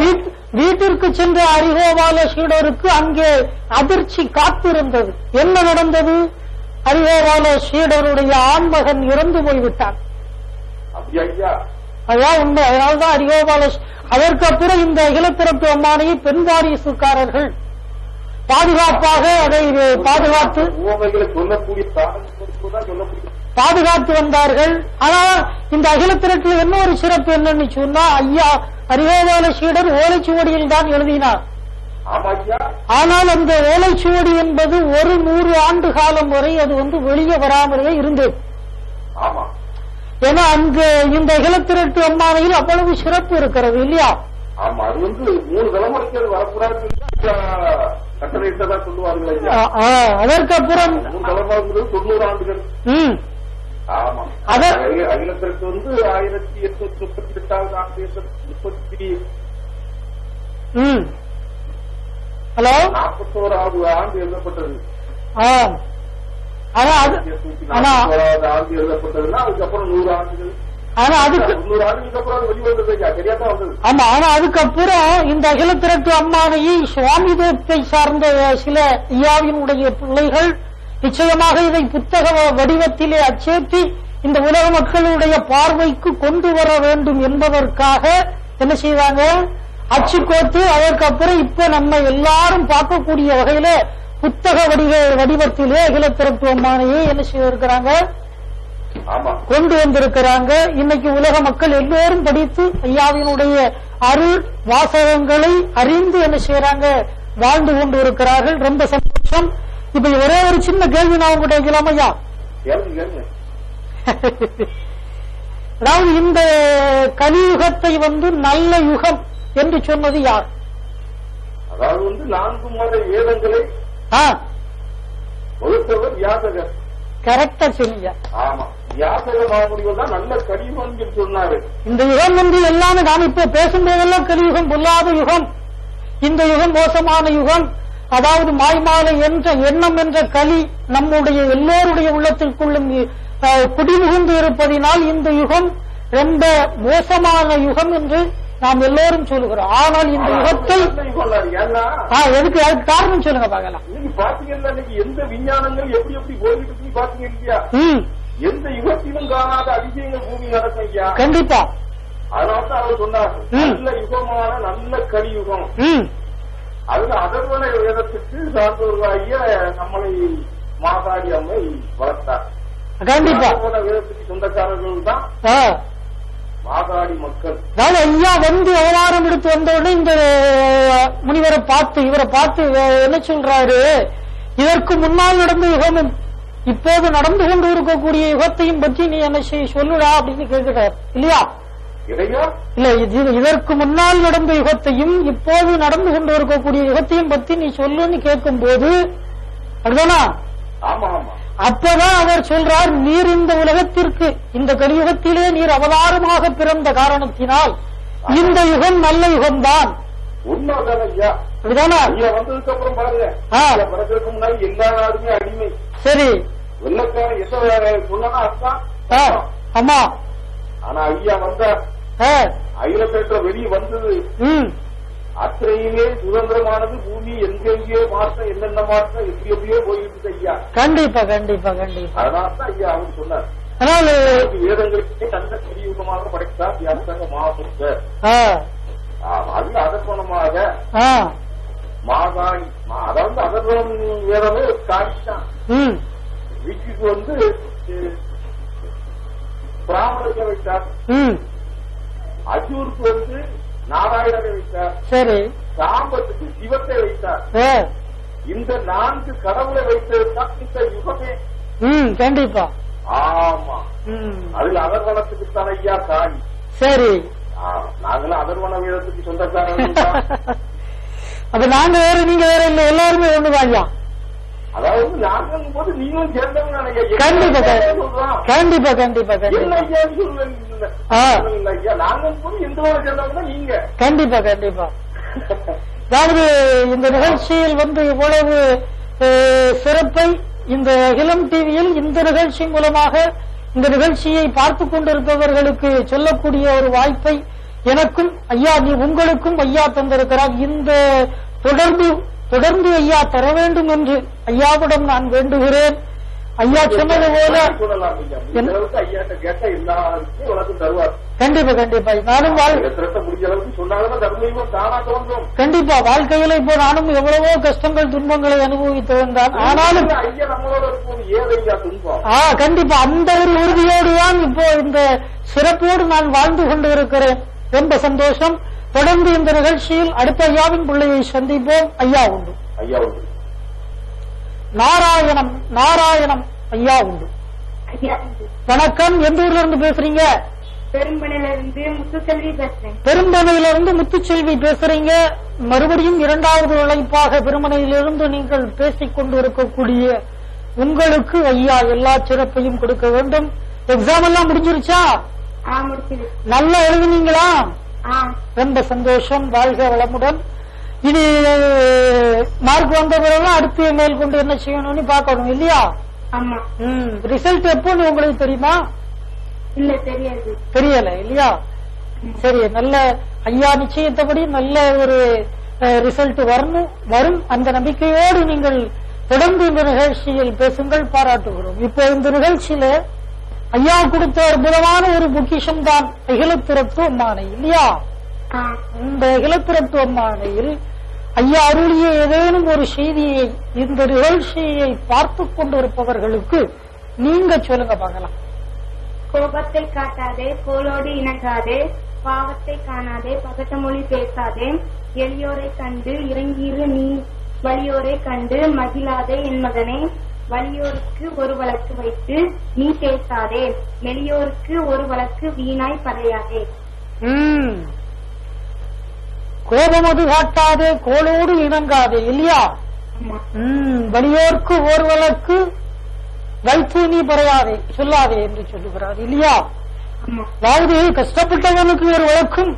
வீட்டிற்கு சென்ற அரிகோபால சீடருக்கு அங்கே அதிர்ச்சி காத்திருந்தது. என்ன நடந்தது? அரிகோபால சீடருடைய ஆண்மகன் இறந்து போய்விட்டான். அதான் உண்மை. அதனால்தான் அரிகோபால அதற்கு அப்புறம் இந்த அகிலத்திறப்பு அம்மானையை பெண் வாரிசுக்காரர்கள் பாதுகாப்பாக அதை பாதுகாத்து வந்தார்கள். ஆனா இந்த அகிலத்திரட்டில் என்ன ஒரு சிறப்பு என்னன்னு சொன்னா, ஐயா அரிகோபால சீடர் ஓலைச்சுவடியில் தான் எழுதினார். ஆனால் அந்த ஓலைச்சுவடி என்பது ஒரு 100 ஆண்டு காலம் வரை அது வெளியே வராமலே இருந்தது. ஏன்னா அங்கு இந்த அகிலத்திரட்டு அம்மானையில் அவ்வளவு சிறப்பு இருக்கிறது இல்லையா? ஆமா, அது 3 தலைமுறைக்கு வரக்கூடாது சொல்லுவார்கள். அதற்கப்புறம் 3 தலைமுறை 90 ஆண்டுகள். அகிலத்திற்கு 1838 ஆண்டு 41வது ஆண்டு எழுதப்பட்டது. ஆண்டு எழுதப்பட்டதுன்னா அதுக்கப்புறம் 100 ஆண்டுகள். ஆனா அதுக்கு 100 ஆண்டுகளுக்கு அப்புறம் அது வெளிவந்தது சரியாதான் வந்தது. ஆமா, ஆனா அதுக்கப்புறம் இந்த அகிலத்திரட்டு அம்மானையை சுவாமி தேவத்தை சார்ந்த சில ஐயாவினுடைய பிள்ளைகள் நிச்சயமாக இதை புத்தக வடிவத்திலே அச்சேற்றி இந்த உலக மக்களுடைய பார்வைக்கு கொண்டு வர வேண்டும் என்பதற்காக என்ன செய்வாங்க, அச்சு கோத்து அதற்கப்புறம் இப்ப நம்ம எல்லாரும் பார்க்கக்கூடிய வகையில புத்தக வடிவத்திலே அகிலத்திறப்பு அம்மானையே என்ன செய்திருக்கிறாங்க, கொண்டு வந்திருக்கிறாங்க. இன்னைக்கு உலக மக்கள் எல்லோரும் படித்து ஐயாவினுடைய அருள் வாசகங்களை அறிந்து என்ன செய்யறாங்க, வாழ்ந்து கொண்டு இருக்கிறார்கள். ரொம்ப சந்தோஷம். இப்ப ஒரே ஒரு சின்ன கேள்வி நான் உங்கள்கிட்ட வைக்கலாம் ஐயா. அதாவது இந்த கலியுகத்தை நல்ல யுகம் என்று சொன்னது யார்? அதாவது 4 மத வேதங்களை வகுத்தவர் வியாசகர். கரெக்டா சொன்னீங்க. ஆமா, வியாசக மாமுனிவர் தான் நல்ல கலியுகம் என்று சொன்னாரு. இந்த யுகம் எல்லாமே நாம் இப்ப பேசும்போதெல்லாம் கலியுகம் பொல்லாத யுகம், இந்த யுகம் மோசமான யுகம், அதாவது மாய்மாலை என்ற எண்ணம் என்ற கலி நம்முடைய எல்லோருடைய உள்ளத்திற்குள்ளும் குடிமுகுந்து இருப்பதினால் இந்த யுகம் ரொம்ப மோசமான யுகம் என்று நாம் எல்லோரும் சொல்லுகிறோம். ஆனால் இந்த யுகத்தை எதுக்கு காரணம் சொல்லுங்க பார்க்கலாம். பாத்தீங்கன்னா எந்த விஞ்ஞானங்கள் எப்படி எப்படி போயிட்டு பாத்தீங்க இல்லையா, எந்த யுகத்திலும் காணாத அதிசயங்கள் பூமி நடக்கும் ஐயா. கண்டிப்பா. அதனால்தான் அவர் சொன்னார் நல்ல யுகமான நல்ல கலியுகம். அதுல அதர்வன வேதத்துக்கு சார்ந்தவர்களாகிய நம்மளை மாதாடி அம்மை வளர்த்தார். கண்டிப்பா வேதத்துக்கு சொந்தக்காரர்கள் தான் மாதாடி மக்கள். அதாவது ஐயா அவதாரம் எடுத்து வந்தவுடனே இந்த முனிவரை பார்த்து இவரை பார்த்து என்ன சொல்றாரு, இதற்கு முன்னால் நடந்த யுகமும் இப்போது நடந்து கொண்டு இருக்கக்கூடிய யுகத்தையும் பற்றி நீ என்ன சொல்லுடா அப்படின்னு கேட்கிறார் இல்லையா? இல்ல, இதற்கு முன்னால் நடந்த யுகத்தையும் இப்போது நடந்து கொண்டு இருக்கக்கூடிய யுகத்தையும் பற்றி நீ சொல்லுன்னு கேட்கும் போது அதுதானா? அப்பதான் அவர் சொல்றார், நீர் இந்த உலகத்திற்கு இந்த கலியுகத்திலே நீர் அவதாரமாக பிறந்த காரணத்தினால் இந்த யுகம் நல்ல யுகம்தான். உண்மைதானா? வந்ததுக்கு அப்புறம் பாருங்க, பிறகு முன்னாடி எல்லா நாடுமே அடிமை. சரி, ஆமா. ஆனா ஐயா வந்தார், அகிலத்திற்கு வெளியே வந்தது, அத்தனையுமே சுதந்திரமானது. பூமி எங்கெங்கேயோ மாற்றம், என்னென்ன மாற்றம் எப்படி எப்படியோ போயிட்டு ஐயா. கண்டிப்பா கண்டிப்பா கண்டிப்பா. அதனால்தான் ஐயா அவர் சொன்னார், வேதங்களுக்கு நல்ல கலியுகமாக படைத்தார் வியாசக மாமுனிவர். அது அதர்வனமாக மாகாணி, அதாவது அதர்வனம் வேதமே காணித்தான். வீட்டுக்கு பிராமணத்தை வைத்தார், அஜூருக்கு நாராயணனை வைத்தார், சரி, சாம்பத்துக்கு சிவத்தை வைத்தார். இந்த 4 கடவுளை வைத்ததுதான் இந்த யுகமே. கண்டிப்பா. ஆமா, அதுல அதர்வனத்துக்குத்தான் ஐயா காணி. சரி, நாங்களும் அதர்வன வேதத்துக்கு சொந்தக்காரங்க. அப்ப நாங்க வேற நீங்க வேற இல்ல, எல்லாருமே ஒண்ணுதான் ஐயா. அதாவது நாங்களும் போது நீங்களும் சேர்ந்தவங்க. கண்டிப்பா கண்டிப்பா கண்டிப்பா கண்டிப்பா. நாங்களும் போது எந்த ஊரை சேர்ந்தவங்க நீங்க. கண்டிப்பா கண்டிப்பா. அதாவது இந்த நிகழ்ச்சியில் இவ்வளவு சிறப்பை இந்த இளம் டிவியில் இந்த நிகழ்ச்சி மூலமாக இந்த நிகழ்ச்சியை பார்த்துக் கொண்டிருப்பவர்களுக்கு சொல்லக்கூடிய ஒரு வாய்ப்பை எனக்கும் ஐயா உங்களுக்கும் ஐயா தந்திருக்கிறார். இந்த தொடர்ந்து ஐயா தர வேண்டும் என்று ஐயாவிடம் நான் வேண்டுகிறேன். ஐயா சொன்னது போல கண்டிப்பா நானும் கண்டிப்பா வாழ்க்கையில இப்போ நானும் எவ்வளவோ கஷ்டங்கள் துன்பங்களை அனுபவித்து வந்தான். ஆனாலும் கண்டிப்பா அந்த ஒரு உறுதியோடுதான் இப்போ இந்த சிறப்போடு நான் வாழ்ந்து கொண்டு இருக்கிறேன். ரொம்ப சந்தோஷம். தொடர்ந்து இந்த நிகழ்ச்சியில் அடுத்த ஐயாவின் பிள்ளையை சந்திப்போம். ஐயா உண்டு. நாராயணம் ஐயா உண்டு. வணக்கம். எந்த ஊர்ல இருந்து பேசுறீங்க? பெரும்பனையிலிருந்து முத்துச்செல்வி பேசுறீங்க. மறுபடியும் இரண்டாவது அழைப்பாக பெருமனையிலிருந்து நீங்கள் பேசிக் கொண்டு இருக்கக்கூடிய உங்களுக்கு ஐயா எல்லா சிறப்பையும் கொடுக்க வேண்டும். எக்ஸாம் எல்லாம் முடிஞ்சிருச்சா? நல்லா எழுதுனீங்களா? ரொம்ப சந்தோஷம். வாழ்க வளமுடன். இனி மார்க் வந்த பிறகு அடுத்து மேல் கொண்டு என்ன செய்யணும்னு பார்க்கணும் இல்லையா? ரிசல்ட் எப்போன்னு உங்களுக்கு தெரியுமா? இல்ல, தெரியாது. தெரியல இல்லையா? சரி, நல்ல ஐயா நிச்சயத்தபடி நல்ல ஒரு ரிசல்ட் வரும். அந்த நம்பிக்கையோடு நீங்கள் தொடர்ந்து இந்த நிகழ்ச்சியில் பேசுங்கள். பாராட்டுகிறோம். இப்போ இந்த நிகழ்ச்சியில ஐயா கொடுத்த அற்புதமான ஒரு பொக்கிஷம் தான் அகிலத்திரத்துவ மானை இல்லையா? இந்த அகிலத்திரத்துவ மானையில் ஐயா அருளிய ஏதேனும் ஒரு செய்தியை இந்த நிகழ்ச்சியை பார்த்துக் கொண்டிருப்பவர்களுக்கு நீங்க சொல்லுங்க பார்க்கலாம். கோபத்தை காட்டாதே, கோலோடு இணங்காதே, பாவத்தை காணாதே, பகட்ட மொழி பேசாதே, எளியோரை கண்டு இறங்கியிரு நீ, வலியோரை கண்டு மகிழாதே என் மகனே, வலியோருக்கு ஒரு வழக்கு வைத்து நீ பேசாதே, மெலியோருக்கு ஒரு வழக்கு வீணாய் பறையாதே. கோபமது காட்டாதே, கோலோடு இணங்காதே இல்லையா? வலியோருக்கு ஒரு வழக்கு வைத்து நீ பறையாதே சொல்லாதே என்று சொல்லுகிறார் இல்லையா? அதாவது கஷ்டப்பட்டவனுக்கு ஒரு வழக்கும்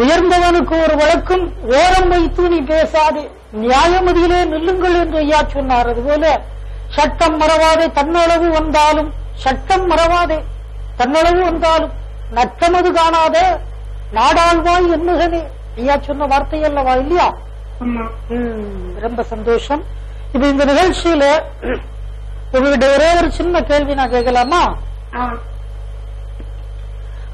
உயர்ந்தவனுக்கு ஒரு வழக்கும் ஓரம் வைத்து நீ பேசாதே, நியாயமதியிலே நில்லுங்கள் என்று ஐயா சொன்னார். அதுபோல சட்டம் மறவாதே, தன்னளவு வந்தாலும் சட்டம் மறவாதே, தன்னளவு வந்தாலும் நட்டமது காணாத நாடாழ்வாய் எண்ணுகனே ஐயா சொன்ன வார்த்தை அல்லவா இல்லையா? ரொம்ப சந்தோஷம். இப்ப இந்த நிகழ்ச்சியில உங்ககிட்ட ஒரே ஒரு சின்ன கேள்வி நான் கேட்கலாமா?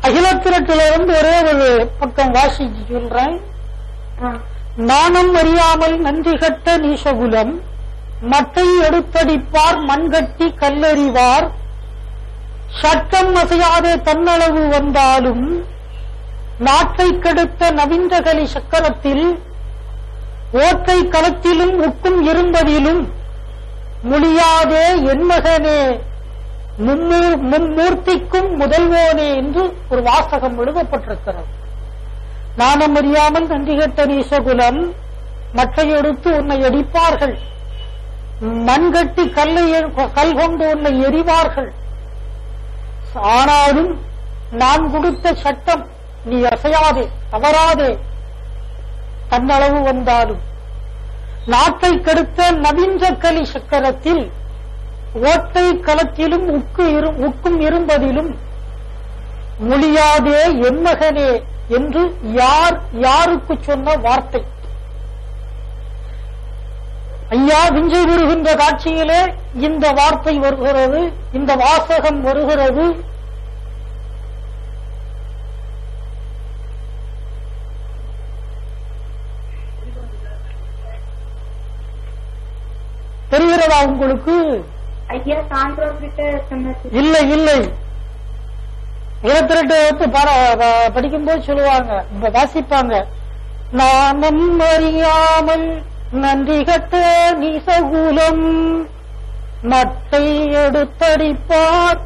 அகிலத்திரட்டில ஒரே ஒரு பக்கம் வாசிச்சு சொல்றேன். நாணம் அறியாமல் நன்றி கட்ட நீசகுலம், மட்டை எடுத்தடிப்பார் மண்கட்டி கல்லறிவார், சட்டம் அசையாதே தன்னளவு வந்தாலும், நாட்டை கெடுத்த நவீன்றகலி சக்கரத்தில், ஓட்டை களத்திலும் உக்கும் இரும்பதிலும், முடியாதே என்மகனே மும்மூர்த்திக்கும் முதல்வோனே என்று ஒரு வாசகம் எழுதப்பட்டிருக்கிறது. நாணம் அறியாமல் நன்றி கெட்ட நீசகுலம், மற்றை எடுத்து உன்னை அடிப்பார்கள், மண்கட்டி கல் கொண்டு உன்னை எறிவார்கள், ஆனாலும் நான் கொடுத்த சட்டம் நீ அசையாதே தவறாதே தன்னளவு வந்தாலும், நாட்டை கெடுத்த நவீன்றகலி சக்கரத்தில், ஓட்டை களத்திலும் உக்கும் இரும்பதிலும், முடியாதே என்மகனே என்று யாருக்கு சொன்ன வார்த்தை? ஐயா விஞ்சை வருகின்ற காட்சியிலே இந்த வார்த்தை வருகிறது, இந்த வாசகம் வருகிறது. தெரிகிறதா உங்களுக்கு? ஐயா சான்றோர் கிட்ட சொன்னது இல்லை இல்லை, 28 படிக்கும்போது சொல்லுவாங்க, வாசிப்பாங்க. நாணம் அறியாமல் நன்றி கட்ட நீசகுலம், மட்டை எடுத்தடிப்பார்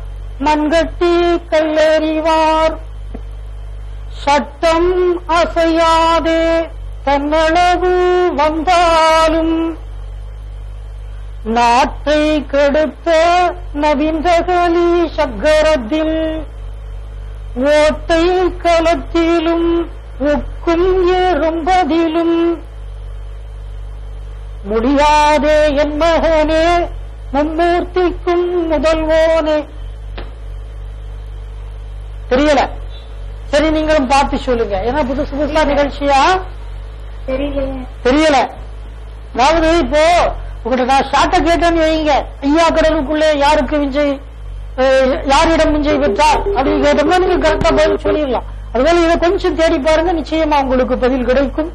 மண்கட்டி கல்லறிவார், சட்டம் அசையாதே தன்னளவு வந்தாலும், நாட்டை கெடுத்த நவீன்றகலி சக்கரத்தில், ஓட்டை களத்திலும் ஒக்கும் ஏறும்பதிலும் முடியாதே என் மகனே மும்மூர்த்திக்கும் முதல்வோனே. தெரியல, சரி நீங்களும் பார்த்து சொல்லுங்க. ஏன்னா புதுசு புதுசா நிகழ்ச்சியா தெரியல. அதாவது இப்போ உங்கள்கிட்ட நான் ஷார்ட்டா கேட்டேன்னு வைங்க, ஐயா கடலுக்குள்ளே யாருக்கு விஞ்சை, யாரிடம் விஞ்சை பெற்றார் அப்படின்னு கேட்டோம்னா நீங்க கரெக்டா பதில் சொல்லிடலாம். அதுபோல இதை கொஞ்சம் தேடி பாருங்க, நிச்சயமா உங்களுக்கு பதில் கிடைக்கும்.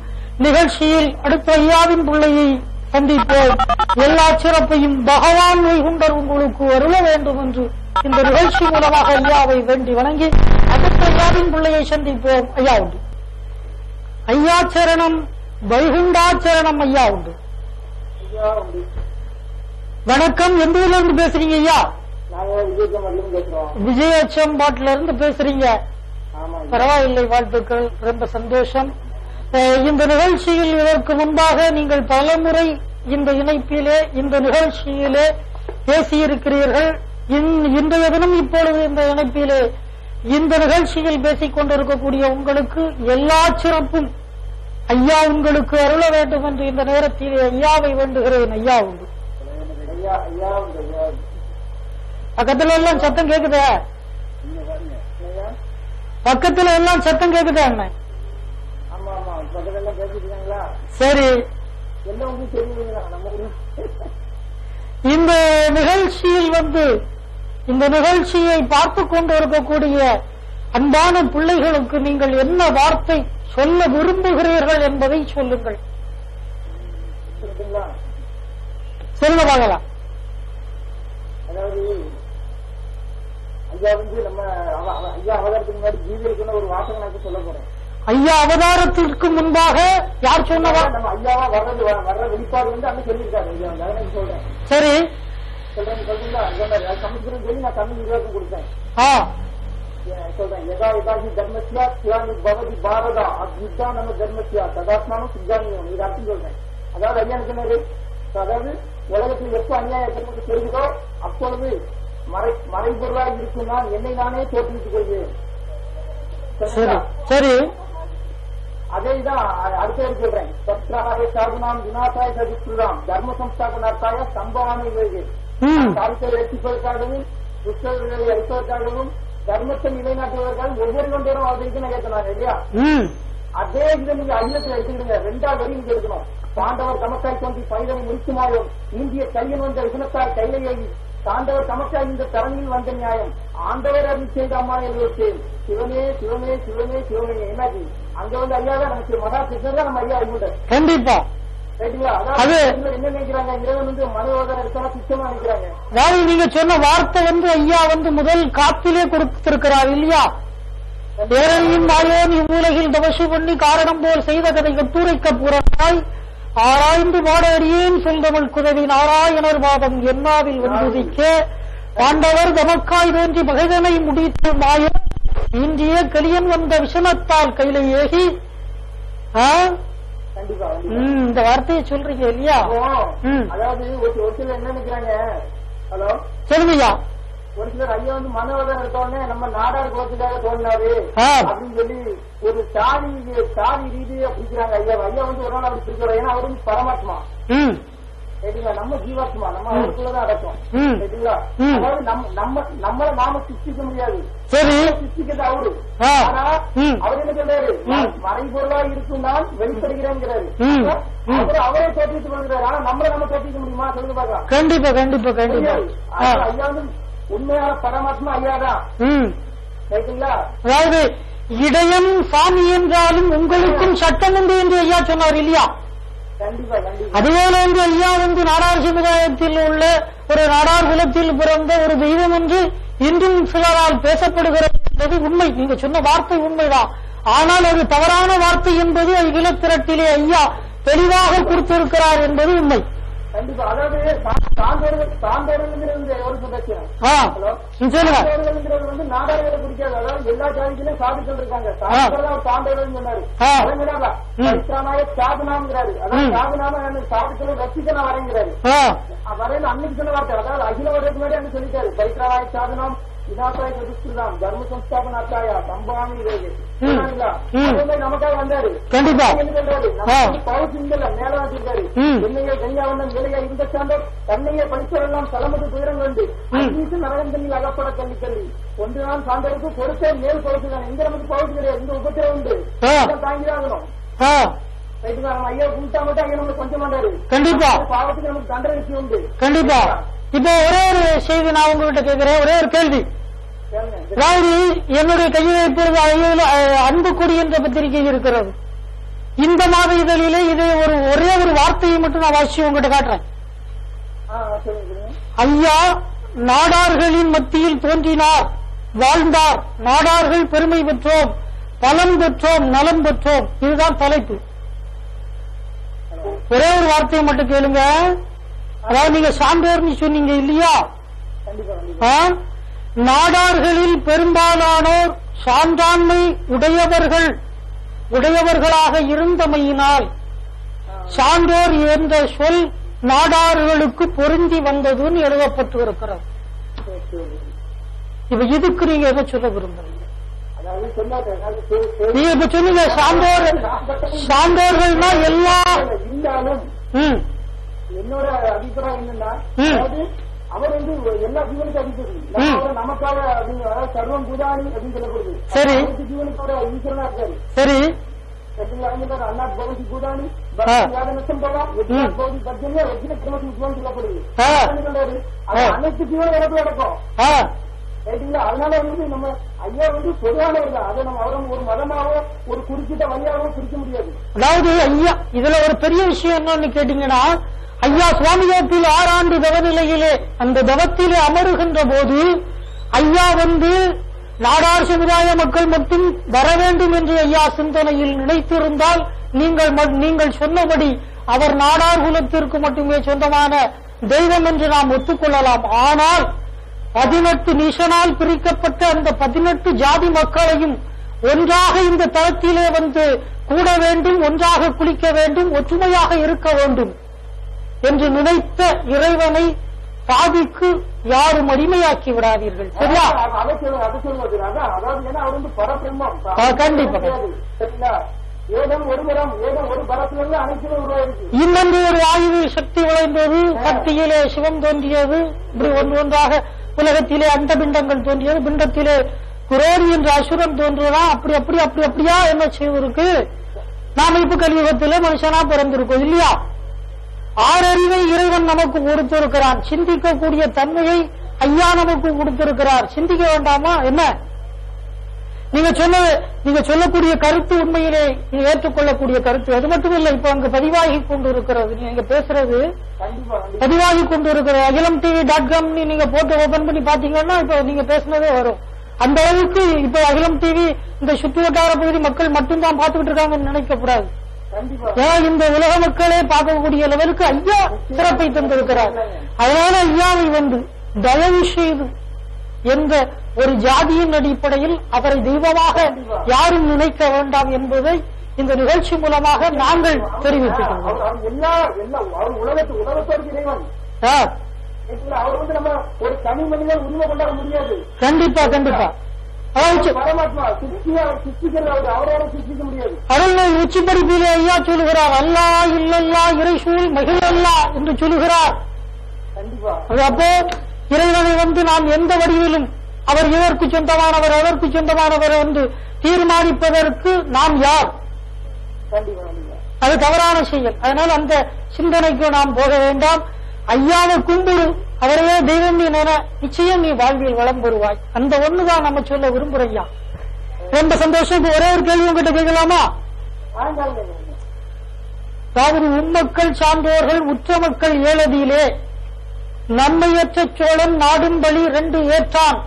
நிகழ்ச்சியில் அடுத்த ஐயாவின் பிள்ளையை சந்திப்போம். எல்லா சிறப்பையும் பகவான் வைகுண்டர் உங்களுக்கு அருள வேண்டும் என்று இந்த நிகழ்ச்சி மூலமாக ஐயாவை வேண்டி வணங்கி அடுத்த ஐயாவின் பிள்ளையை சந்திப்போம். ஐயா உண்டு. ஐயா சரணம், வைகுண்டாச்சரணம். ஐயா உண்டு. வணக்கம். எந்த ஊர்ல இருந்து பேசுறீங்க ஐயா? விஜயச்சம்பாட்டில இருந்து பேசுறீங்க. பரவாயில்லை, வாழ்த்துக்கள், ரொம்ப சந்தோஷம். இந்த நிகழ்ச்சியில் இதற்கு முன்பாக நீங்கள் பலமுறை இந்த இணைப்பிலே இந்த நிகழ்ச்சியிலே பேசியிருக்கிறீர்கள். இன்றைய தினம் இப்பொழுது இந்த இணைப்பிலே இந்த நிகழ்ச்சியில் பேசிக் கொண்டிருக்கக்கூடிய உங்களுக்கு எல்லா சிறப்பும் ஐயா உங்களுக்கு அருள வேண்டும் என்று இந்த நேரத்தில் ஐயாவை வேண்டுகிறேன். ஐயா உண்டு. பக்கத்துல எல்லாம் சத்தம் கேக்குதா? பக்கத்துல எல்லாம் சத்தம் கேக்குதா? என்ன சரி, இந்த நிகழ்ச்சியில் இந்த நிகழ்ச்சியை பார்த்து கொண்டு இருக்கக்கூடிய அன்பான பிள்ளைகளுக்கு நீங்கள் என்ன வார்த்தை சொல்ல விரும்புகிறீர்கள் என்பதை சொல்லுங்கள். சொல்ல பார்க்கலாம். அதாவது ஐயா நம்ம ஐயா அவதாரத்துக்கு முன்னாடி ஜீவிகளுக்கு ஒரு வாசகம் எனக்கு சொல்ல போறேன். ஐயா அவதாரத்திற்கு முன்பாக யார் சொன்னவா? நம்ம ஐயாவா வர்ற வெளிப்பாடு அங்க சொல்லியிருக்காரு ஐயா. அதனால சொல்றேன். சரி சொல்றீங்களா? சமுத்திரம் சொல்லி நான் தமிழ் விவாதம் கொடுத்தேன். சொல்றேன். யதா யதாகி தர்மஸ்யா சியானி பவதி பாரதா அத்யுத்தா நம்ம தர்மஸ்யா சதாத்மானும் சித்தானியும். இது அர்த்தம் சொல்றேன். அதாவது ஐயா சொன்னாரு, அதாவது உலகத்தில் எப்ப அநியாயம் தெரியுதோ அப்பொழுது மறைபொருளாக இருக்கும் நான் என்னை நானே தோற்றுவித்துக் கொள்கிறேன். சரி, அதேதான் அடுத்த சொல்றேன். சத்ராய சாதுனாம் விநாசாய சதிஷ்டாம் தர்ம சம்ஸ்தாபனார்த்தாய சம்பவாமி சாதித்ததை ரட்சிப்பதற்காகவும் துஷ்டர்களை அழிப்பதற்காகவும் தர்மத்தை நிலைநாட்டுவதற்காக ஒவ்வொரு கொண்டேரும் அவதரிக்கு நான் கேட்கலாம் இல்லையா? அதே இதை நீங்க ஐயத்தில் எடுத்துக்கிடுங்க. 2வது வரி நீங்க எடுக்கணும். பாண்டவர் தமக்காய் தோன்றி பயிரை முடிக்குமாயும் இந்திய கையன் வந்த விசனத்தால் கையிலேயே தாண்டவர் தமக்காய் இந்த தரணியில் வந்த நியாயம் ஆண்டவர் அருள் செய்த அம்மா எழுவத்தேன் சிவனே சிவனே சிவனே சிவனே. என்னாச்சு அங்க ஐயா தான் நமக்கு மகா கிருஷ்ணர் தான் நம்ம ஐயா அறிமுக. கண்டிப்பா. அதாவது என்ன நினைக்கிறாங்க, இறைவன் மனோதரம் எடுத்தா சித்தமா நினைக்கிறாங்க. அதாவது நீங்க சொன்ன வார்த்தை ஐயா முதல் காப்பிலே கொடுத்திருக்கிறார் இல்லையா? ஏழையும் மாயோன் இவ்வுலகில் தவசு பண்ணி காரணம் போல் செய்த கதை கட்டுரைக்க புறத்தாய் ஆராய்ந்து பாடறியேன் சொல்தமிழ் குதவி நாராயணர் வாதம் என்னாவில் வந்துதிக்க பாண்டவர் தமக்காய் தோன்றி பகைதனை முடித்து மாயம் இன்றைய கலியன் வந்த விஷமத்தால் கையில ஏகி. இந்த வார்த்தையை சொல்றீங்க இல்லையா? அதாவது ஒரு சிலர் என்ன நினைக்கிறாங்க, ஹலோ சொல்லுங்கய்யா. ஒரு சிலர் ஐயா மனோதரம் எடுத்தோடனே நம்ம நாடார் குலத்துக்காக தோன்றாரு அப்படின்னு சொல்லி ஒரு சாதி ரீதியா பிடிக்கிறாங்க ஐயா. ஐயா ஒரு நாள் அப்படி பிடிக்கிறார். ஏன்னா அவரு பரமாத்மா கேட்டீங்களா, நம்ம ஜீவாத்மா, நம்ம அவருக்குள்ளதான் அடக்கம் கேட்டீங்களா. அதாவது நம்மள நாம சிருஷ்டிக்க முடியாது, சிருஷ்டிக்கிறது அவரு. ஆனா அவர் என்ன சொல்றாரு, மறைபொருளா இருக்கும் நான் வெளிப்படுகிறேங்கிறாரு. அவரே தோற்றிட்டு கொள்கிறாரு. ஆனா நம்மள நம்ம தோற்றிக்க முடியுமா சொல்லுங்க பாக்கலாம். கண்டிப்பா கண்டிப்பா கண்டிப்பா. ஐயா உண்மையான பரமாத்மா ஐயாதான் கேட்டீங்களா. அதாவது இடையம் சாமி என்றாலும் உங்களுக்கும் சட்டம் உண்டு என்று ஐயா சொன்னார் இல்லையா? அதுபோல ஐயா நாடார் சமுதாயத்தில் உள்ள ஒரு நாடார் குலத்தில் பிறந்த ஒரு தெய்வம் என்று இன்றும் சிலரால் பேசப்படுகிறது என்பது உண்மை. நீங்க சொன்ன வார்த்தை உண்மைதான். ஆனால் அது தவறான வார்த்தை என்பது இலத்திரட்டிலே ஐயா தெளிவாக கொடுத்திருக்கிறார் என்பது உண்மை. கண்டிப்பா. அதாவது சான்றோர்கள் ஒரு சுதர்சனம் நாடார்களை பிடிக்காது. அதாவது எல்லா ஜாதிகளையும் சாதிகள் இருக்காங்க. சான்றோர்கள் சொன்னாரு சாதனாம்ங்கிறாரு. அதாவது சாதனாம சாதிகளை ரசிக்க நான் வரேங்கிறாரு. வரேன்னு அன்னைக்கு சொன்ன வார்த்தை. அதாவது அகில வரதுக்கு முன்னாடி அங்க சொல்லிட்டாரு. பைத்ராவாய சாதனம் விநாசாய சதுஷ்டாம் தர்ம சம்ஸ்தாபனார்த்தாயா சம்பவாமி நமக்காக வந்தாரு. கண்டிப்பா என்ன சொல்றாரு, பவுசிங்கல்ல மேல வச்சிருக்காரு. என்னையே கன்யாவண்ணன் வேலையா இந்த சான்றோர் தன்னையே படித்தவரெல்லாம் தலைமுறை துயரம் கண்டு அங்கீட்டு நரகந்தனில் அகப்பட கல்வி கல்வி ஒன்றுதான் சான்றோருக்கு பொறுத்தே மேல் பவுசுதான். இங்க நமக்கு பவுசு கிடையாது, இந்த உபத்திரம் உண்டு, தாங்கிதான் ஆகணும். ஐயா கும்பிட்டா மட்டும் அங்க நமக்கு கொஞ்சம் மாட்டாரு. கண்டிப்பா பாவத்துக்கு நமக்கு தண்டனை உண்டு. கண்டிப்பா. இப்போ ஒரே ஒரு செய்தி நான் உங்ககிட்ட கேட்கிறேன், ஒரே ஒரு கேள்வி. அதாவது என்னுடைய கையில் இப்பொழுது அன்பு கொடி என்ற பத்திரிகை இருக்கிறது. இந்த மாத இதழிலே இதை ஒரே ஒரு வார்த்தையை மட்டும் நான் வாசி உங்ககிட்ட காட்டுறேன். ஐயா நாடார்களின் மத்தியில் தோன்றினார், வாழ்ந்தார், நாடார்கள் பெருமை பெற்றோம், பலம் பெற்றோம், நலம் பெற்றோம். இதுதான் தலைப்பு. ஒரே ஒரு வார்த்தையை மட்டும் கேளுங்க. அதாவது நீங்க சான்றோர்னு சொன்னீங்க இல்லையா? நாடார்களில் பெரும்பாலானோர் சான்றாண்மை உடையவர்களாக இருந்தமையினால் சான்றோர் என்ற சொல் நாடார்களுக்கு பொருந்தி வந்ததுன்னு எழுதப்பட்டு இருக்கிறது. இப்ப இதுக்கு நீங்க என்ன சொல்ல விரும்புறீங்க? நீங்க இப்ப சொன்னீங்க சான்றோர்கள்னா எல்லா என்னோட அபிப்பிராயம் என்னன்னா, அவர் எல்லா ஜீவனுக்கும் அதிபதி, நமக்காக அப்படின்னு சர்வம் பூதானி அப்படின்னு சொல்லப்படுது. சரி, ஜீவனுக்கோட ஈஸ்வரனா இருக்காரு. சரி, அண்ணா பகவதி பூதானி நஷ்டம் போலாம் பகவதி பத்தியமே சொல்லப்படுது. அனைத்து ஜீவனும் இடத்துல நடக்கும். அதனால நம்ம ஐயா பொதுவானவர் தான். அதை நம்ம அவரை ஒரு மதமாவோ ஒரு குறிப்பிட்ட வழியாவோ பிரிக்க முடியாது. அதாவது ஐயா இதுல ஒரு பெரிய விஷயம் என்னன்னு கேட்டீங்கன்னா, ஐயா சுவாமியோத்தில் 6 ஆண்டு தவநிலையிலே அந்த தவத்திலே அமருகின்ற போது ஐயா நாடார் சமுதாய மக்கள் மட்டும் வர வேண்டும் என்று ஐயா சிந்தனையில் நினைத்திருந்தால் நீங்கள் சொன்னபடி அவர் நாடார் குலத்திற்கு மட்டுமே சொந்தமான தெய்வம் என்று நாம் ஒத்துக்கொள்ளலாம். ஆனால் 18 நிஷனால் பிரிக்கப்பட்ட அந்த 18 ஜாதி மக்களையும் ஒன்றாக இந்த தளத்திலே கூட வேண்டும், ஒன்றாக குளிக்க வேண்டும், ஒற்றுமையாக இருக்க வேண்டும் என்று நினைத்த இறைவனை பாதிக்கு யாரும் அடிமையாக்கி விடாதீர்கள். சரியா? கண்டிப்பா. இன்னொன்று ஒரு ஆய்வு சக்தி விளைந்தது, சக்தியிலே சிவம் தோன்றியது, இப்படி ஒன்றாக உலகத்திலே அண்ட பிண்டங்கள் தோன்றியது, பிண்டத்திலே குரோரி என்ற அசுரன் தோன்றியதான். அப்படியா என்ன செய்வதற்கு நாம இப்ப கலியுகத்திலே மனுஷனா பிறந்திருக்கோம் இல்லையா? 6 அறிவை இறைவன் நமக்கு கொடுத்திருக்கிறான். சிந்திக்கக்கூடிய தன்மையை ஐயா நமக்கு கொடுத்திருக்கிறார். சிந்திக்க வேண்டாமா என்ன? நீங்க சொல்லக்கூடிய கருத்து உண்மையிலே ஏற்றுக்கொள்ளக்கூடிய கருத்து. அது மட்டுமில்லை, இப்ப அங்கு பதிவாகி கொண்டு இருக்கிறது. நீங்க பேசுறது பதிவாகி கொண்டு இருக்கிறது. அகிலம் TV.com நீங்க போட்டு ஓபன் பண்ணி பாத்தீங்கன்னா இப்ப நீங்க பேசுனதே வரும். அந்த அளவுக்கு இப்ப அகிலம் டிவி இந்த சுற்று வட்டார பகுதி மக்கள் மட்டும்தான் பார்த்துக்கிட்டு இருக்காங்கன்னு நினைக்கக்கூடாது. இந்த உலக மக்களே பார்க்கக்கூடிய லெவலுக்கு ஐயா சிறப்பை தந்திருக்கிறார். அதனால ஐயாவை தயவு செய்து எந்த ஒரு ஜாதியின் அடிப்படையில் அவரை தெய்வமாக யாரும் நினைக்க வேண்டாம் என்பதை இந்த நிகழ்ச்சி மூலமாக நாங்கள் தெரிவித்துக் கொள்வோம். ஒரு தனி மனிதன் உரிமை கொண்டாட முடியாது. கண்டிப்பா கண்டிப்பா. அருள் உச்சி படிப்பிலே ஐயா சொல்லுகிறார், அல்லா இல்லல்லா இறைசூல் மகிழல்லா என்று சொல்லுகிறார். அப்போ இறைவனை நாம் எந்த வடிவிலும் அவர் இதற்கு சொந்தமானவர் அதற்கு சொந்தமானவர் என்று தீர்மானிப்பதற்கு நாம் யார்? அது தவறான செயல். அதனால் அந்த சிந்தனைக்கு நாம் போக வேண்டாம். ஐயாவை கும்பிடு, அவரையே தெய்வம் என நிச்சயம் நீ வாழ்வில் வளம் பெறுவாய். அந்த ஒண்ணுதான் நம்ம சொல்ல விரும்புறையா. ரொம்ப சந்தோஷம். ஒரே ஒரு கேள்வி உங்ககிட்ட கேட்கலாமா? அதாவது உம்மக்கள் சான்றோர்கள் உற்ற மக்கள் ஏழதியிலே நன்மையற்ற சோழன் நாடும் பலி 2 ஏற்றான்.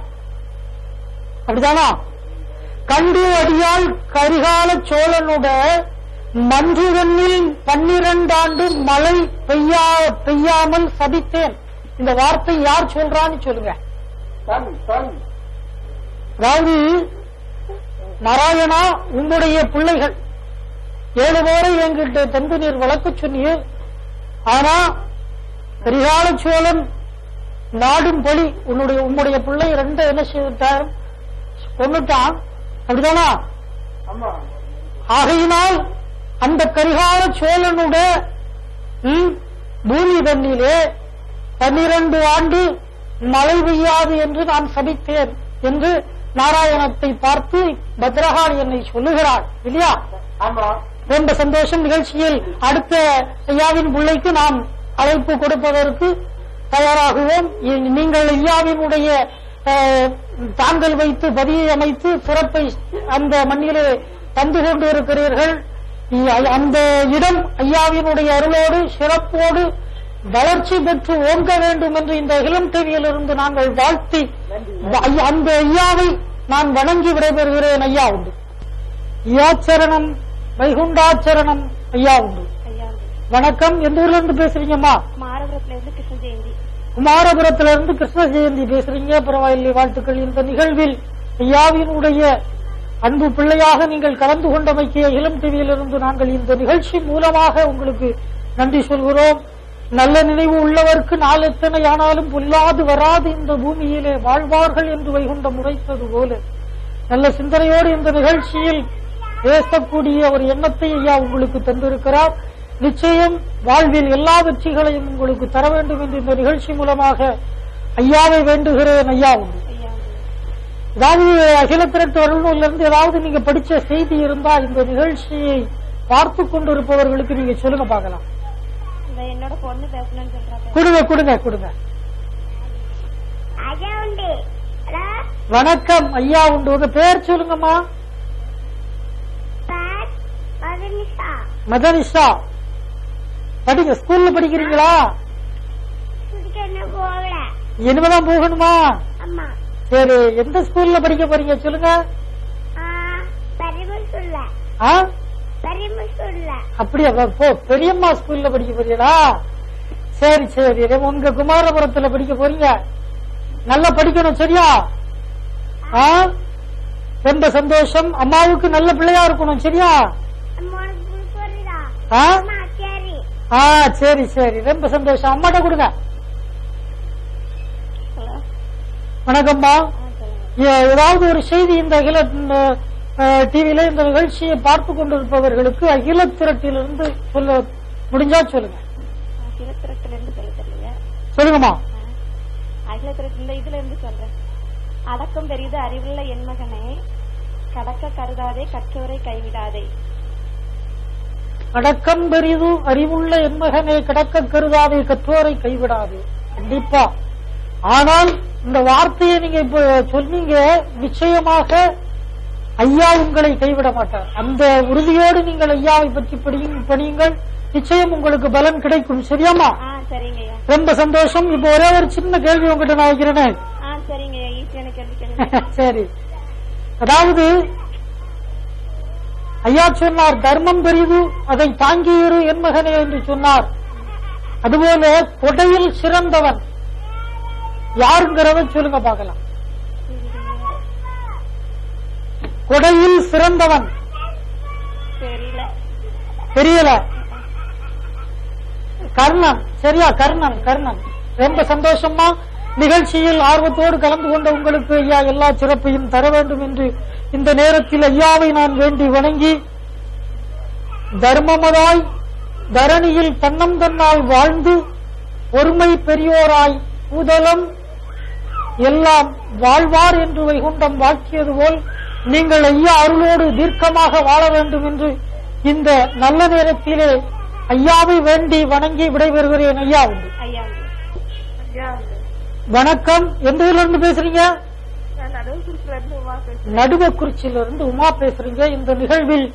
அப்படிதானா? கண்டு அடியால் கரிகால சோழனுட மன்றுவனில் 12 ஆண்டு மழை பெய்யாமல் சபித்தேன். இந்த வார்த்தை யார் சொல்றான்னு சொல்லுங்க. அதாவது நாராயணா, உங்களுடைய பிள்ளைகள் 7 பேரை என்கிட்ட தந்து நீர் வளர்க்க சொன்னீர். ஆனா கரிகால சோழன் நாடும் பலி உன்னுடைய பிள்ளை 2 என்ன செய்துட்டார்? கொன்னுட்டான். அப்படிதானா? ஆகையினால் அந்த கரிகால சோழனுடைய பூமி தண்ணிலே 12 ஆண்டு மழை பெய்யாது என்று நான் சபித்தேன் என்று நாராயணத்தை பார்த்து பத்ரகாளி என்னை சொல்லுகிறாள் இல்லையா? ரொம்ப சந்தோஷம். நிகழ்ச்சியில் அடுத்த ஐயாவின் பிள்ளைக்கு நாம் அழைப்பு கொடுப்பதற்கு தயாராகுவோம். நீங்கள் ஐயாவினுடைய தாங்கள் வைத்து பதியை அமைத்து சிறப்பை அந்த மண்ணிலே தந்து கொண்டு இருக்கிறீர்கள். அந்த இடம் ஐயாவினுடைய அருளோடு சிறப்போடு வளர்ச்சி பெற்று ஓங்க வேண்டும் என்று இந்த இளம் தேவியிலிருந்து நாங்கள் வாழ்த்தி அந்த ஐயாவை நான் வணங்கி விடைபெறுகிறேன். ஐயா உண்டு. ஐயாச்சரணம், வைகுண்டாச்சரணம். ஐயா உண்டு. வணக்கம். எந்த ஊர்ல இருந்து பேசுறீங்கம்மா? குமாரபுரத்திலிருந்து கிருஷ்ண ஜெயந்தி பேசுறீங்க. பரவாயில்லை, வாழ்த்துக்கள். இந்த நிகழ்வில் ஐயாவினுடைய அன்பு பிள்ளையாக நீங்கள் கலந்து கொண்டமைக்கு இளம் டிவியிலிருந்து நாங்கள் இந்த நிகழ்ச்சி மூலமாக உங்களுக்கு நன்றி சொல்கிறோம். நல்ல நினைவு உள்ளவர்க்கு நாள் எத்தனை ஆனாலும் பொல்லாது வராது இந்த பூமியிலே வாழ்வார்கள் என்று வைகுண்டம் உரைத்தது போல நல்ல சிந்தனையோடு இந்த நிகழ்ச்சியில் பேசக்கூடிய ஒரு எண்ணத்தை ஐயா உங்களுக்கு தந்திருக்கிறார். நிச்சயம் வாழ்வில் எல்லா வெற்றிகளையும் உங்களுக்கு தர வேண்டும் என்று இந்த நிகழ்ச்சி மூலமாக ஐயாவை வேண்டுகிறேன். ஐயா உண்டு. ஏதாவது அகில திரட்டு அருள்நூலிலிருந்து ஏதாவது நீங்க படிச்ச செய்தி இருந்தா இந்த நிகழ்ச்சியை பார்த்து கொண்டிருப்பவர்களுக்கு நீங்க சொல்லுங்க பார்க்கலாம். என்னோட பொண்ணு பேசணும்னு சொல்றாங்க. கொடுங்க கொடுங்க. வணக்கம். ஐயா உண்டு. உங்க பேர் சொல்லுங்கம்மா. மதனிஷா. படிங்க. ஸ்கூல்ல படிக்கிறீங்களா? இனிமேதான் போகணுமா? சரி, எந்த ஸ்கூல்ல படிக்க போறீங்க சொல்லுங்க. அப்படியா? பெரியம்மா ஸ்கூல்ல படிக்க போறீங்களா? சரி சரி. உங்க குமாரபுரத்துல படிக்க போறீங்க. நல்லா படிக்கணும், சரியா? ரொம்ப சந்தோஷம். அம்மாவுக்கு நல்ல பிள்ளையா இருக்கணும், சரியா? சரி சரி. ரொம்ப சந்தோஷம். அம்மாட்ட கொடுங்க. வணக்கம்மா. ஏதாவது ஒரு செய்தி இந்த அகில டிவியில இந்த நிகழ்ச்சியை பார்த்து கொண்டிருப்பவர்களுக்கு அகில திரட்டிலிருந்து சொல்ல முடிஞ்சா சொல்லுங்க. அகில திரட்டிலிருந்து சொல்ல தெரியல. சொல்லுங்கம்மா. அகில திரட்டில இதுல இருந்து சொல்றேன். அடக்கம் பெரிது அறிவுள்ள என் மகனே, கடக்க கருதாதே கற்றோரை கைவிடாதே. அடக்கம் பெரிது அறிவுள்ள என் மகனே, கடக்க கருதாதே கற்றோரை கைவிடாதே. கண்டிப்பா. ஆனால் இந்த வார்த்தையை நீங்க இப்ப சொன்னீங்க. நிச்சயமாக ஐயா உங்களை கைவிட மாட்டார். அந்த உறுதியோடு நீங்கள் ஐயாவை பற்றி படியுங்கள். நிச்சயம் உங்களுக்கு பலன் கிடைக்கும், சரியாமா? ரொம்ப சந்தோஷம். இப்ப ஒரே ஒரு சின்ன கேள்வி உங்ககிட்ட நான் வைக்கிறேன். சரி. அதாவது ஐயா சொன்னார், தர்மம் பெரிது அதை தாங்கியிரு என் மகனே என்று சொன்னார். அதுபோல கொடையில் சிறந்தவன் யாருங்கிறத சொல்லுங்க பார்க்கலாம். கொடையில் சிறந்தவன் தெரியல. கர்ணன், சரியா? கர்ணன். ரொம்ப சந்தோஷமா நிகழ்ச்சியில் ஆர்வத்தோடு கலந்து கொண்ட உங்களுக்கு ஐயா எல்லா சிறப்பையும் தர வேண்டும் என்று இந்த நேரத்தில் ஐயாவை நான் வேண்டி வணங்கி, தர்மமதாய் தரணியில் தன்னம் தன்னால் வாழ்ந்து ஒருமை பெரியோராய் பூதலம் எல்லாம் வாழ்வார் என்று வைகுண்டம் வாழ்த்தியது போல் நீங்கள் ஐயா அருளோடு தீர்க்கமாக வாழ வேண்டும் என்று இந்த நல்ல நேரத்திலே ஐயாவை வேண்டி வணங்கி விடைபெறுகிறேன். ஐயா உண்டு. வணக்கம். எந்த ஊர்ல இருந்து பேசுறீங்க? நடுவக்குறிச்சியிலிருந்து உமா பேசுறீங்க. இந்த நிகழ்வில்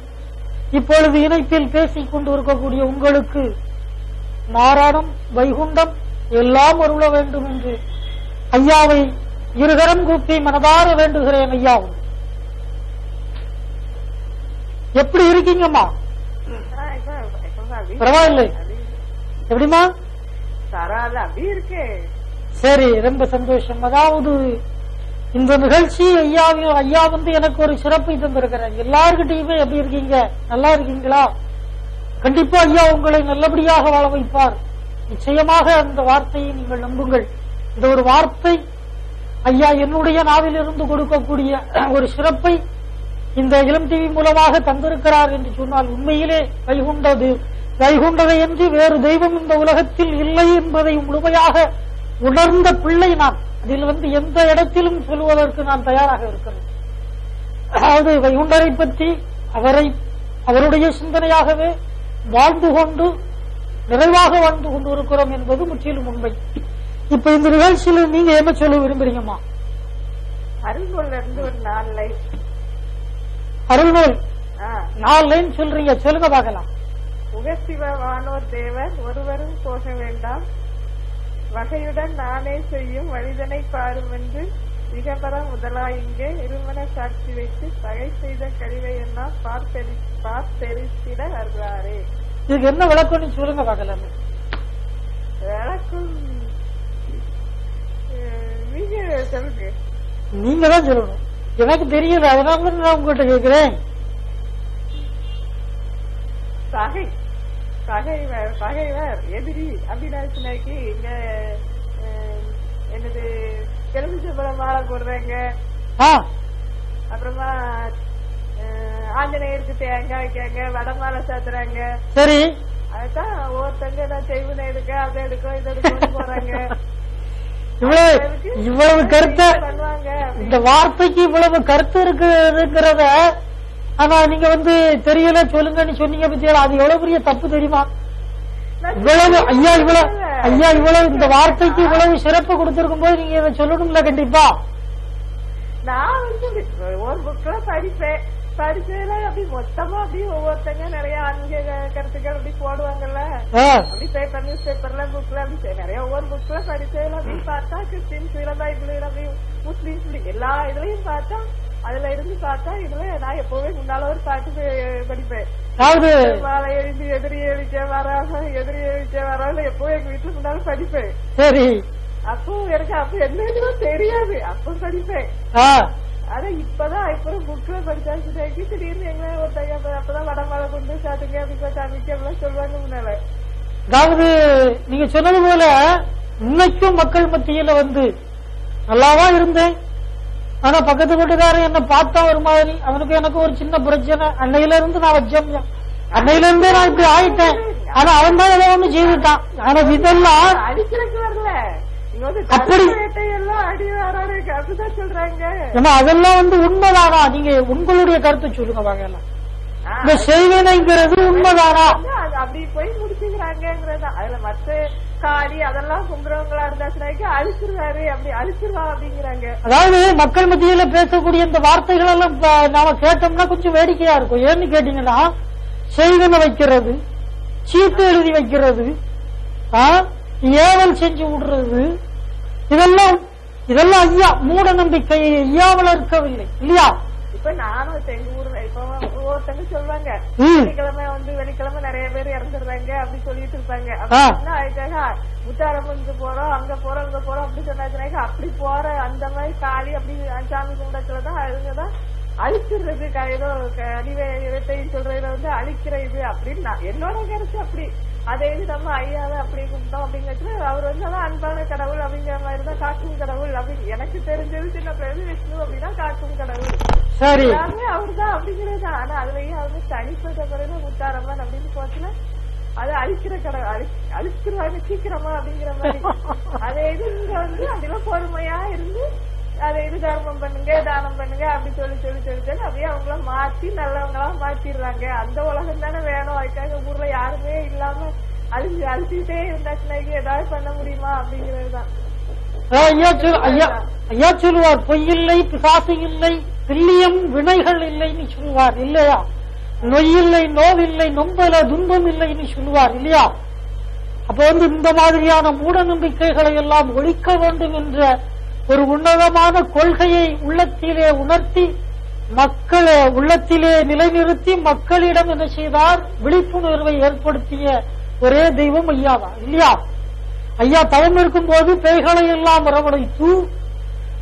இப்பொழுது இணைப்பில் பேசிக் கொண்டு இருக்கக்கூடிய உங்களுக்கு நாராயணம் வைகுண்டம் எல்லாம் அருள வேண்டும் என்று ஐயாவை இருகரம் கூப்பி மனதார வேண்டுகிறேன். ஐயா எப்படி இருக்கீங்கம்மா? பரவாயில்லை. எப்படிமா? சரி, ரொம்ப சந்தோஷம். அதாவது இந்த நிகழ்ச்சி ஐயா வந்து எனக்கு ஒரு சிறப்பை தந்திருக்கிறேன். எல்லார்கிட்டையுமே எப்படி இருக்கீங்க? நல்லா இருக்கீங்களா? கண்டிப்பா ஐயா உங்களை நல்லபடியாக வாழ வைப்பார். நிச்சயமாக அந்த வார்த்தையை நீங்கள் நம்புங்கள். இந்த ஒரு வார்த்தை ஐயா என்னுடைய நாவிலிருந்து கொடுக்கக்கூடிய ஒரு சிறப்பை இந்த இளம் டிவி மூலமாக தந்திருக்கிறார் என்று சொன்னால் உண்மையிலே வைகுண்டதை என்று வேறு தெய்வம் இந்த உலகத்தில் இல்லை என்பதை முழுமையாக உணர்ந்த பிள்ளை நான். அதில் எந்த இடத்திலும் சொல்வதற்கு நான் தயாராக இருக்கிறேன். அதாவது வைகுண்டரை பற்றி அவருடைய சிந்தனையாகவே வாழ்ந்து கொண்டு நிறைவாக வாழ்ந்து கொண்டு இருக்கிறோம் என்பது முற்றிலும் உண்மை. இப்ப இந்த நிகழ்ச்சியில் நீங்க என்ன சொல்ல விரும்புறீங்கம்மா? அருள்நூல் இருந்து ஒரு 4 லைன். அருள்நூல் 4 லைன் சொல்றீங்க, சொல்லுங்க பார்க்கலாம். உகசிவ வானோர் தேவர் ஒருவரும் போக வேண்டாம், வகையுடன் நானே செய்யும் வழிதனை பாரும் என்று மிகப்பர முதலாயிங்கே இருமன சாட்சி வைத்து பகை செய்த கழிவை எல்லாம் பார்த்தெரித்திட வருவாரே. இதுக்கு என்ன விளக்கம்னு சொல்லுங்க பார்க்கலாம். விளக்கம் நீங்க சொல்லுங்க. நீங்க தான் சொல்லணும், எனக்கு தெரியல, அதனால நான் உங்ககிட்ட கேட்கிறேன். பகைவர் எதிரி அப்படின்னு இங்க என்னது எலுமிச்சம்பழம் மாலை போடுறாங்க, அப்புறமா ஆஞ்சநேயருக்கு தேங்காய் வைக்காங்க, வடமாலை சாத்துறாங்க. சரி, அதுதான் ஒவ்வொருத்தங்க நான் செய்வன எடுக்க அதை எடுக்கும் இதை எடுக்கும் போறாங்க. இவ்வளவு கருத்து இந்த வார்த்தைக்கு இவ்வளவு கருத்து இருக்கிறத ஆனா நீங்க தெரியல சொல்லுங்கன்னு சொன்னீங்க பத்தியா, அது எவ்வளவு பெரிய தப்பு தெரியுமா? இவ்வளவு இவ்வளவு இந்த வார்த்தைக்கு இவ்வளவு சிறப்பு கொடுத்திருக்கும் போது நீங்க இதை சொல்லணும்ல கண்டிப்பா. நான் ஒரு புக்ல படிப்பேன், படிச்சதுல அப்படி மொத்தமா அப்படி ஒவ்வொருத்தங்க நிறைய ஆன்மீக கருத்துக்கள் அப்படி போடுவாங்கல்ல, அப்படி பேப்பர் நியூஸ் பேப்பர்ல புக்ல அப்படி நிறைய ஒவ்வொரு புக்ல படிச்சதுல அப்படி பார்த்தா கிறிஸ்டின்ஸ் பைபிள் அப்படி முஸ்லீம்ஸ் எல்லா இதுலயும் பார்த்தா அதுல இருந்து பார்த்தா இதுல நான் எப்பவுமே முன்னால ஒரு பாட்டு படிப்பேன். மாலை எழுதி எதிரி எழுச்ச வராம எதிரி எழுச்ச வராம எப்பவும் எங்க வீட்டுல முன்னாலும் படிப்பேன். சரி, அப்போ எனக்கு அப்ப என்ன தெரியாது, அப்ப படிப்பேன். ஆனா இப்பதான் இப்ப புக்ல படிச்சாச்சு திடீர்னு எங்க ஒருத்தங்க அப்பதான் வடமாலை கொண்டு சாட்டுங்க அப்படி சாமிக்கு அப்படிலாம் சொல்லுவாங்க முன்னால. அதாவது நீங்க சொன்னது போல இன்னைக்கும் மக்கள் மத்தியில நல்லாவா இருந்தேன், ஆனா பக்கத்து வீட்டுக்காரன் என்ன பார்த்தா ஒரு மாதிரி, அவனுக்கு எனக்கு ஒரு சின்ன பிரச்சனை, அன்னையில இருந்து நான் வச்சேன், அன்னையில இருந்தே நான் இப்படி ஆயிட்டேன். ஆனா அவன் தான் ஏதோ ஒண்ணு செய்துட்டான். ஆனா இதெல்லாம் அடிக்கிறதுக்கு வரல, அப்படி அப்படிதான் சொல்றாங்க. அதெல்லாம் உண்மைதானா? நீங்க உங்களுடைய கருத்தை சொல்லுங்க வாங்கலாம். இந்த செய்வனைங்கிறது உண்மைதானா? அப்படி போய் முடிச்சுக்கிறாங்கிறதா. அதுல மத்த காளி அதெல்லாம் கும்புறவங்களா இருந்தாச்சுனாக்கி அழிச்சிருவாரு, அப்படி அழிச்சிருவா அப்படிங்கிறாங்க. அதாவது மக்கள் மத்தியில பேசக்கூடிய இந்த வார்த்தைகள் எல்லாம் நாம கேட்டோம்னா கொஞ்சம் வேடிக்கையா இருக்கும். ஏன்னு கேட்டீங்கன்னா, செய்வனை வைக்கிறது, சீட்டு எழுதி வைக்கிறது, ஏவல் செஞ்சு விடுறது, இதெல்லாம் ஐயா மூட நம்பிக்கையை ஐயா வளர்க்கவில்லை இல்லையா? இப்ப நானும் எங்க ஊர்ல இப்ப ஒவ்வொருத்தங்க சொல்லுவாங்க வெள்ளிக்கிழமை நிறைய பேர் இறந்துடுறாங்க அப்படி சொல்லிட்டு இருப்பாங்க. அதுக்காக முத்தாரம்மனுக்கு போறோம், அங்க போறோம், இங்க போறோம் அப்படி சொன்னாச்சுனாக்க அப்படி போற அந்த மாதிரி காளி அப்படி சாமி கும்பிடத்துலதான் அதுங்கதான் அழிச்சிடுறது, ஏதோ அடிவேட்டைன்னு சொல்றதுல அழிக்கிற இது அப்படின்னு என்னோட கருத்து. அப்படி அதே இது நம்ம ஐயாவை அப்படி கும்பிட்டோம் அப்படிங்கிறது அவர் அதான் அன்பான கடவுள் அப்படிங்கிற மாதிரிதான், காக்கும் கடவுள் அப்படின்னு எனக்கு தெரிஞ்சது. சின்ன பிள்ளைங்க விஷ்ணு அப்படின்னா காக்கும் கடவுள் எல்லாருமே அவருதான் அப்படிங்கிறது. ஆனா அதுலயும் அவரு தனிப்பட்ட பிறகு முத்தாரம்மன் அப்படின்னு போச்சுன்னா அது அழிக்கிற கடவுள், அழிச்சிருவாங்க சீக்கிரமா அப்படிங்கிற மாதிரி. அதே இது இங்க அதெல்லாம் பொறுமையா இருந்து அதை இது தர்மம் பண்ணுங்க தானம் பண்ணுங்க அப்படி சொல்லி அப்படியே அவங்கள மாத்தி நல்லவங்களா மாத்திடுறாங்க. அந்த உலகம் தானே வேணும், அதுக்காக ஊர்ல யாருமே இல்லாம அழிச்சுக்கிட்டே இருந்தாச்சுன்னா ஏதாவது பண்ண முடியுமா அப்படிங்கறதுதான். ஐயா சொல்லுவார், பொய்யில்லை பிசாசு இல்லை பில்லியம் வினைகள் இல்லைன்னு சொல்லுவார் இல்லையா? நொய்யில்லை நோவில்லை நொம்பல துன்பம் இல்லைன்னு சொல்லுவார் இல்லையா? அப்ப இந்த மாதிரியான மூட நம்பிக்கைகளை எல்லாம் ஒழிக்க வேண்டும் என்ற ஒரு உன்னதமான கொள்கையை உள்ளத்திலே உணர்த்தி மக்கள் உள்ளத்திலே நிலைநிறுத்தி மக்களிடம் என்ன செய்தார்? விழிப்புணர்வை ஏற்படுத்திய ஒரே தெய்வம் ஐயாதான் இல்லையா? ஐயா தவம் இருக்கும் போது பேய்களை எல்லாம் வரவழைத்து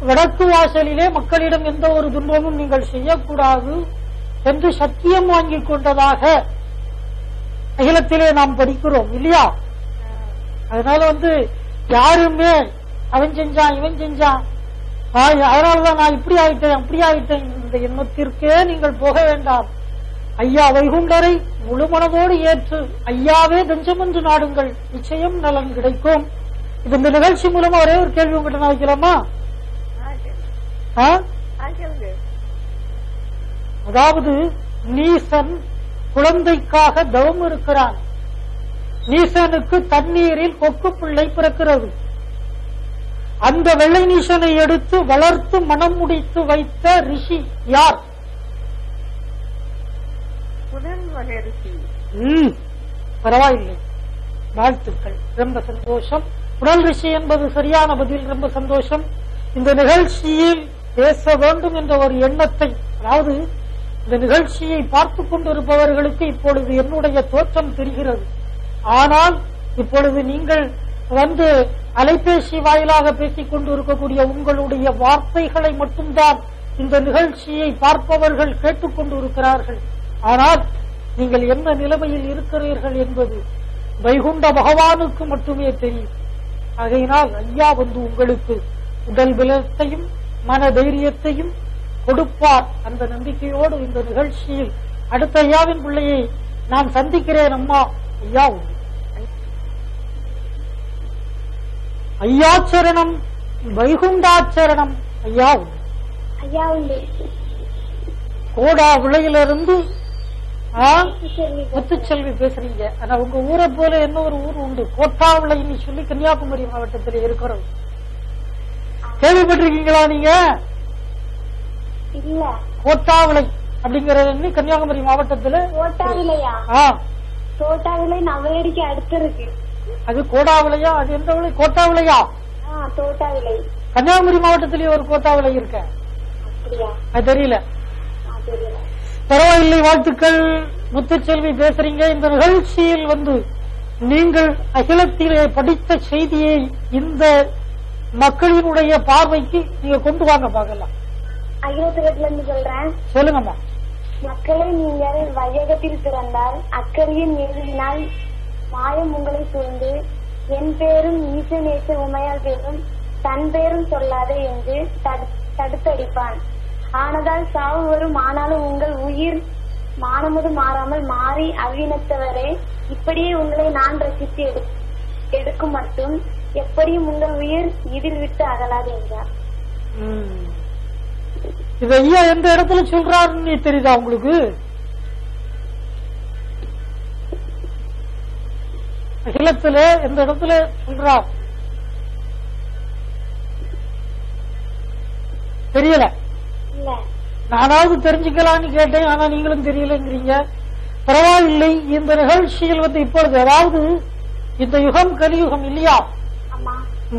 வடக்கு வாசலிலே மக்களிடம் எந்த ஒரு துன்பமும் நீங்கள் செய்யக்கூடாது என்று சத்தியம் வாங்கிக் கொண்டதாக அகிலத்திலே நாம் படிக்கிறோம் இல்லையா? அதனால யாருமே அவன் செஞ்சான் இவன் செஞ்சான் அதனாலதான் நான் இப்படி ஆயிட்டேன் அப்படி ஆயிட்டேன், இந்த எண்ணத்திற்கே நீங்கள் போக வேண்டாம். ஐயா வைகுண்டரை முழு மனதோடு ஏற்று ஐயாவே தஞ்சம் என்று நாடுங்கள், நிச்சயம் நலன் கிடைக்கும். இது இந்த நிகழ்ச்சி மூலமா ஒரே ஒரு கேள்வி உங்ககிட்ட நான் வைக்கலாமா? அதாவது நீசன் குழந்தைக்காக தவம் இருக்கிறான். நீசனுக்கு தண்ணீரில் கொக்கு பிள்ளை பிறக்கிறது. அந்த வெள்ளை நீசனை எடுத்து வளர்த்து மனம் முடித்து வைத்த ரிஷி யார்? பரவாயில்லை, வாழ்த்துக்கள், ரொம்ப சந்தோஷம். உடல் ரிஷி என்பது சரியான பதில், ரொம்ப சந்தோஷம். இந்த நிகழ்ச்சியில் பேச வேண்டும் என்ற ஒரு எண்ணத்தை, அதாவது இந்த நிகழ்ச்சியை பார்த்துக் கொண்டிருப்பவர்களுக்கு இப்பொழுது என்னுடைய தோற்றம் தெரிகிறது. ஆனால் இப்பொழுது நீங்கள் வந்து அலைபேசி வாயிலாக பேசிக் கொண்டிருக்கக்கூடிய உங்களுடைய வார்த்தைகளை மட்டும்தான் இந்த நிகழ்ச்சியை பார்ப்பவர்கள் கேட்டுக் கொண்டிருக்கிறார்கள். ஆனால் நீங்கள் என்ன நிலைமையில் இருக்கிறீர்கள் என்பது வைகுண்ட பகவானுக்கு மட்டுமே தெரியும். ஆகையினால் ஐயா வந்து உங்களுக்கு உடல் பலத்தையும் மன தைரியத்தையும் கொடுப்பார். அந்த நம்பிக்கையோடு இந்த நிகழ்ச்சியில் அடுத்த ஐயாவின் பிள்ளையை நான் சந்திக்கிறேன். அம்மா ஐயா உண்டு. ஐயாச்சரணம், வைகுண்டாச்சரணம். ஐயா உண்டு. ஐயா உண்டு. கோடா விளையிலிருந்து முத்துச்செல்வி பேசுறீங்க. ஆனா உங்க ஊரை போல என்ன ஒரு ஊர் உண்டு, கோட்டாவிளைன்னு சொல்லி கன்னியாகுமரி மாவட்டத்தில் இருக்கிறோம். கேள்விப்பட்டிருக்கீங்களா நீங்க? இல்ல. கோட்டாவிளை அப்படிங்கறது கன்னியாகுமரி மாவட்டத்துல. கோட்டாவிளையா? கோட்டாவிளை நவலடிக்கு அடுத்து இருக்கு. அது கோடாவிளையா? அது எந்த விளை? கோட்டாவிளையா? தோட்டாவிளை. கன்னியாகுமரி மாவட்டத்திலேயே ஒரு கோட்டாவிளை இருக்க. அது தெரியல. பரவாயில்லை, வாழ்த்துக்கள். முத்துச்செல்வி பேசுறீங்க. இந்த நிகழ்ச்சியில் வந்து நீங்கள் அகிலத்திலே படித்த செய்தியை இந்த மக்களினுடைய பார்வைக்கு நீங்க கொண்டு வாங்க பார்க்கலாம். அகிலத்தில இருந்து சொல்றேன், சொல்லுங்கம்மா. மக்களை நீங்கள் வையகத்தில் பிறந்தால் அக்கறையின் எழுதினால் மாயம் உங்களை சூழ்ந்து என் பேரும் ஈசநேச உமையால் பேரும் தன் பேரும் சொல்லாதே என்று தடுத்தடிப்பான். ஆனதால் சாவு வரும், ஆனாலும் உங்கள் உயிர் மானமுது மாறாமல் மாறி அவ்வினத்தவரே இப்படியே உங்களை நான் ரசித்து எடுக்கும் மட்டும் எப்படியும் உங்கள் உயிர் இதில் விட்டு அகலாது என்றார். இது ஐயா எந்த இடத்துல சொல்றாருன்னு தெரியுதா உங்களுக்கு? அகிலத்துல எந்த இடத்துல சொல்றார் தெரியல. நானாவது தெரிஞ்சுக்கலான்னு கேட்டேன், ஆனா நீங்களும் தெரியலங்கிறீங்க. பரவாயில்லை. இந்த நிகழ்ச்சியில் வந்து இப்பொழுது, அதாவது இந்த யுகம் கலியுகம் இல்லையா,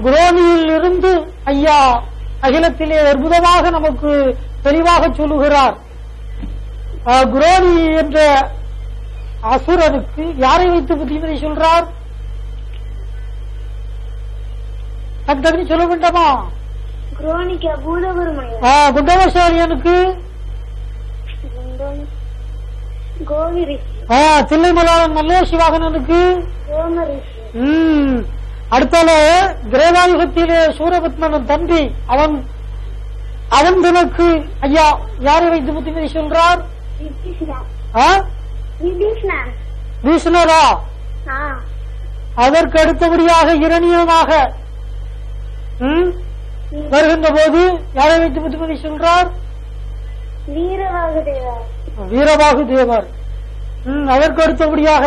குரோனியில் இருந்து ஐயா அகிலத்திலே அற்புதமாக நமக்கு தெளிவாக சொல்லுகிறார். குரோனி என்ற அசுரனுக்கு யாரை வைத்து புத்திமதி சொல்றார்? டக்குன்னு சொல்ல வேண்டாமா? குண்டமசாரியனுக்கு, தில்லைமலாளன் மல்லேசிவாகனனுக்கு, அடுத்தால கிரேதாயுகத்திலே சூரபத்மனன் தம்பி அவன் தனக்கு ஐயா யாரை வைத்து புத்திமதி சொல்றார்? விஷ்ணரா? அதற்கு அடுத்தபடியாக இரணியனாக வருகின்ற போது யாரை வைத்து புத்திமதி சொல்றார்? வீரபாகு தேவர். அதற்கு அடுத்தபடியாக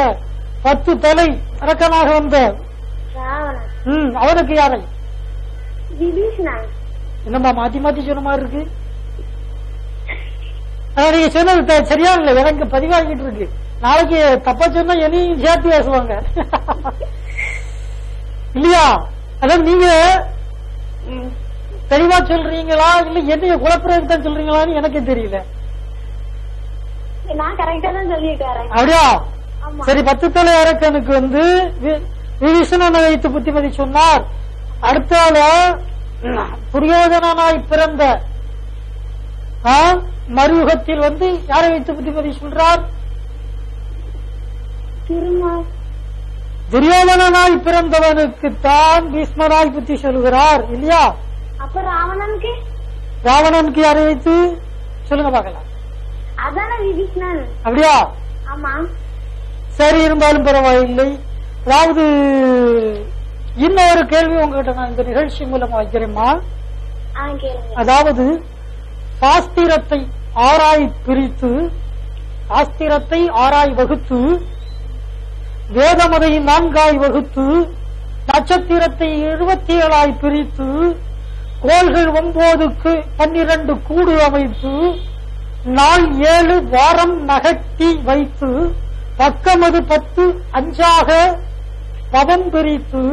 10 தலை அரக்கனாக வந்த அவனுக்கு யாரை? என்னமா மாத்தி மாத்தி சொன்ன மாதிரி இருக்கு. நீங்க சொன்னது சரியா இல்ல, எனக்கு பதிவாகிட்டு இருக்கு. நாளைக்கு தப்பா சொன்னா என்னையும் சேர்த்து பேசுவாங்க இல்லையா? அதான் நீங்க தெளிவா சொல்றீங்களா இல்ல என்னைய குழப்பறதுக்கு தான் சொல்றீங்களான்னு எனக்கு தெரியல. அப்படியா? சரி, 10 தலை அரக்கனுக்கு வந்து விபீஷணனை வைத்து புத்திமதி சொன்னார். அடுத்தால துரியோதனாய் பிறந்த மறுயுகத்தில் வந்து யாரை வைத்து புத்திமதி சொல்றார்? துரியோதனாய் பிறந்தவனுக்கு தான் பீஷ்மராய் புத்தி சொல்கிறார் இல்லையா? ராவணனுக்கு யாரை வைத்து சொல்லுங்க பார்க்கலாம். அதான விபீஷணன். அப்படியா? ஆமா. சரி, இருந்தாலும் பரவாயில்லை. அதாவது இன்னொரு கேள்வி உங்ககிட்ட நான் இந்த நிகழ்ச்சி மூலமா வைக்கிறேம்மா. அதாவது சாஸ்திரத்தை ஆராய் பிரித்து, சாஸ்திரத்தை ஆராய் வகுத்து, வேதமதை 4 வகுத்து, நட்சத்திரத்தை 27 பிரித்து, கோள்கள் 9க்கு 12 கூடு அமைத்து, நாள் 7 வாரம் நகட்டி வைத்து, பக்கமது 10 5ஆக பவம் பிரித்து,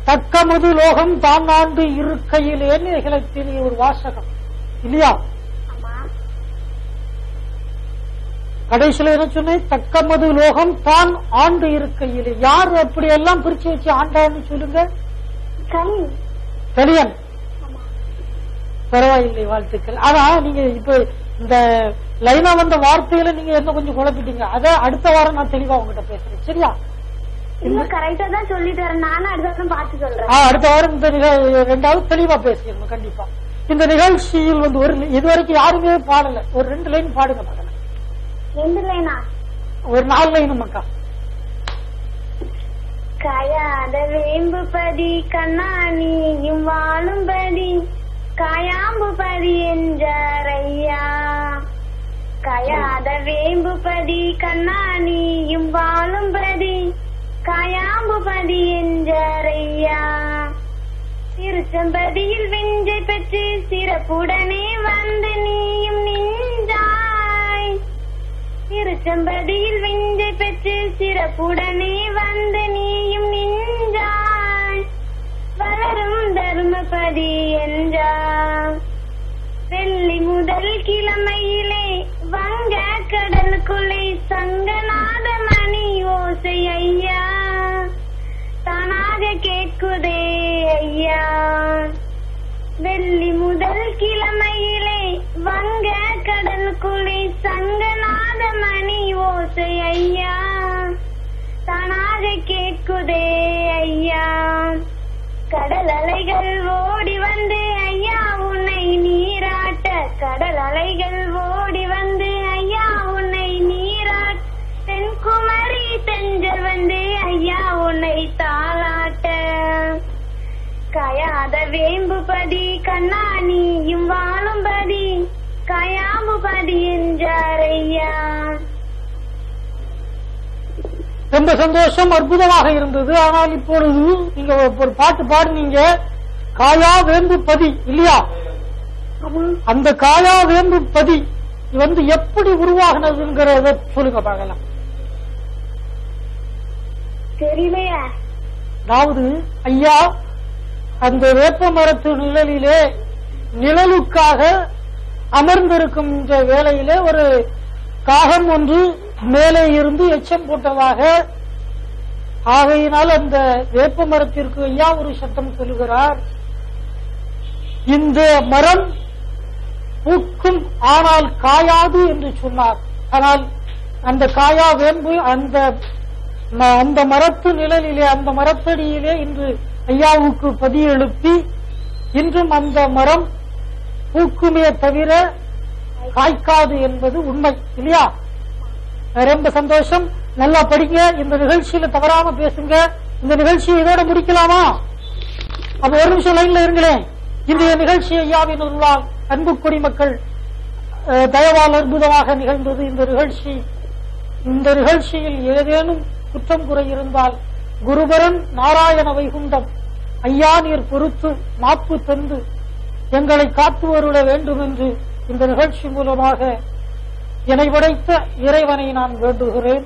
தக்கமது லோகம் தான் ஆண்டு இருக்கையிலே நிகழத்திலே ஒரு வாசகம் இல்லையா? கடைசியில என்ன சொன்னேன்? தக்கமது லோகம் தான் ஆண்டு இருக்கையிலே. யார் அப்படி எல்லாம் பிரிச்சு வச்சு ஆண்டான்னு சொல்லுங்க. கலியன். பரவாயில்லை, வாழ்த்துக்கள். ஆனா நீங்க இப்ப இந்த லைனா வந்த வார்த்தையில நீங்க என்ன கொஞ்சம் குழப்பிட்டீங்க. அத அடுத்த வாரம் நான் தெளிவா உங்ககிட்ட பேசுறேன். சரியா? கரெக்டா தான் சொல்லி தரேன். நானும் அடுத்த வாரம் பார்த்து சொல்றேன். அடுத்த வாரம் இந்த 2வது தெளிவா பேசுறேன் கண்டிப்பா. இந்த நிகழ்ச்சியில் ஒரு இதுவரைக்கும் யாருமே பாடல. ஒரு 2 லைன் பாடுங்க பார்க்கலாம். 2 லைனா? ஒரு 4 லைன் மக்கா. காயாத வேம்புபதி கண்ணாணியும் வாழும்படி காயாம்புபதி என்றாரையா. காயாத வேம்புபதி கண்ணாணியும் வாழும்படி காயாம்புபதி என்றாரையா. திருச்செம்பதியில் வெஞ்சை பெற்று சிறப்புடனே வந்து நீயும் நின்றாய். திருச்செம்பதியில் வெஞ்சை பெற்று சிறப்புடனே வந்து நீயும் நின்றாய். வளரும் தர்மபதி என்றார். வெள்ளி முதல் கிழமையிலே வங்க கடலுக்குள்ளே சங்கநாத மணி ஓசை ஐயா தானாக கேட்குதே ஐயா. வெள்ளி முதல் கிழமையிலே வங்க கடலுக்குள்ளே சங்கநாத மணி ஓசை ஐயா தானாக கேட்குதே ஐயா. கடல் அலைகள் ஓடி வந்து ஐயா உன்னை நீராட்ட. கடல் அலைகள் ஓடி வந்து ஐயா உன்னை நீராட்ட. தென்குமரி தென்றல் வந்து ஐயா உன்னை தாளாட்ட. காயாத வேம்புபதி கண்ணாணியும் வாழும்படி காயாம்புபதி என்றார் ஐயா. ரொம்ப சந்தோஷம், அற்புதமாக இருந்தது. ஆனால் இப்பொழுது நீங்க ஒரு பாட்டு பாடுனீங்க, காயா வேம்பு பதி இல்லையா? அந்த காயா வேம்பு பதி எப்படி உருவாகினதுங்கிறத சொல்லுங்க பார்க்கலாம். தெரியலையா? அதாவது ஐயா, அந்த வேப்ப மரத்து நிழலிலே நிழலுக்காக அமர்ந்திருக்கும் இந்த வேளையிலே ஒரு காகம் ஒன்று மேலே இருந்து எச்சம் போட்டதாக, ஆகையினால் அந்த வேப்ப மரத்திற்கு ஐயா ஒரு சட்டம் சொல்லுகிறார். இந்த மரம் பூக்கும் ஆனால் காயாது என்று சொன்னார். ஆனால் அந்த காயா வேம்பு அந்த மரத்து நிழலிலே, அந்த மரத்தடியிலே இன்று ஐயாவுக்கு பதி எழுப்பி இன்றும் அந்த மரம் பூக்குமே தவிர காய்க்காது என்பது உண்மை இல்லையா? ரொம்ப சந்தோஷம், நல்லா படிங்க. இந்த நிகழ்ச்சியில தவறாம பேசுங்க. இந்த நிகழ்ச்சியை இதோட முடிக்கலாமா? அப்ப ஒரு நிமிஷம் லைன்ல இருங்களேன். இன்றைய நிகழ்ச்சி ஐயாவின் அருளால் அன்பு குடிமக்கள் தயவால் அற்புதமாக நிகழ்ந்தது. இந்த நிகழ்ச்சியில் ஏதேனும் குற்றம் குறை இருந்தால் குருபரன் நாராயண வைகுண்டம் ஐயா நீர் பொறுத்து மாப்பு தந்து எங்களை காத்து வருள வேண்டும் என்று இந்த நிகழ்ச்சி மூலமாக என்னை படைத்த இறைவனை நான் வேண்டுகிறேன்.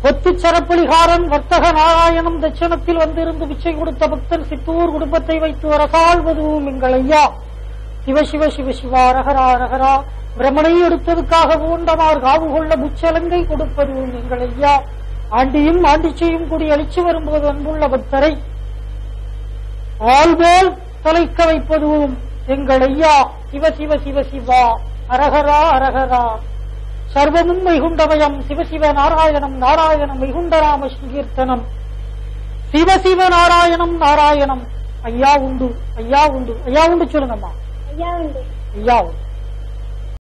ஒத்துச்சரப்பலிகாரன் வர்த்தக நாராயணம் தட்சணத்தில் வந்திருந்து பிச்சை கொடுத்த பக்தன் சித்தூர் குடும்பத்தை வைத்து வரசாழ்வதும் எங்கள் ஐயா. சிவ சிவ சிவ சிவா ரகரா ரகரா. பிரமனை எடுத்ததுக்காக பூண்டமார் காவு கொள்ள முச்சலங்கை கொடுப்பதும் எங்கள் ஐயா. ஆண்டியும் ஆண்டிச்சையும் கூடி அழிச்சு வரும்போது அன்புள்ள பக்தரை ஆள்போல் தொலைக்க வைப்பதும் எங்கள் ஐயா. சிவ சிவ சிவ சிவா அரகரா அரகரா. சர்வமும் வைகுண்டமயம். சிவசிவ நாராயணம் நாராயணம் வைகுண்டராம சங்கீர்த்தனம். சிவசிவ நாராயணம் நாராயணம் ஐயா உண்டு, ஐயா உண்டு, ஐயா உண்டு சொல்லுங்கம்மா. ஐயா உண்டு, ஐயா உண்டு.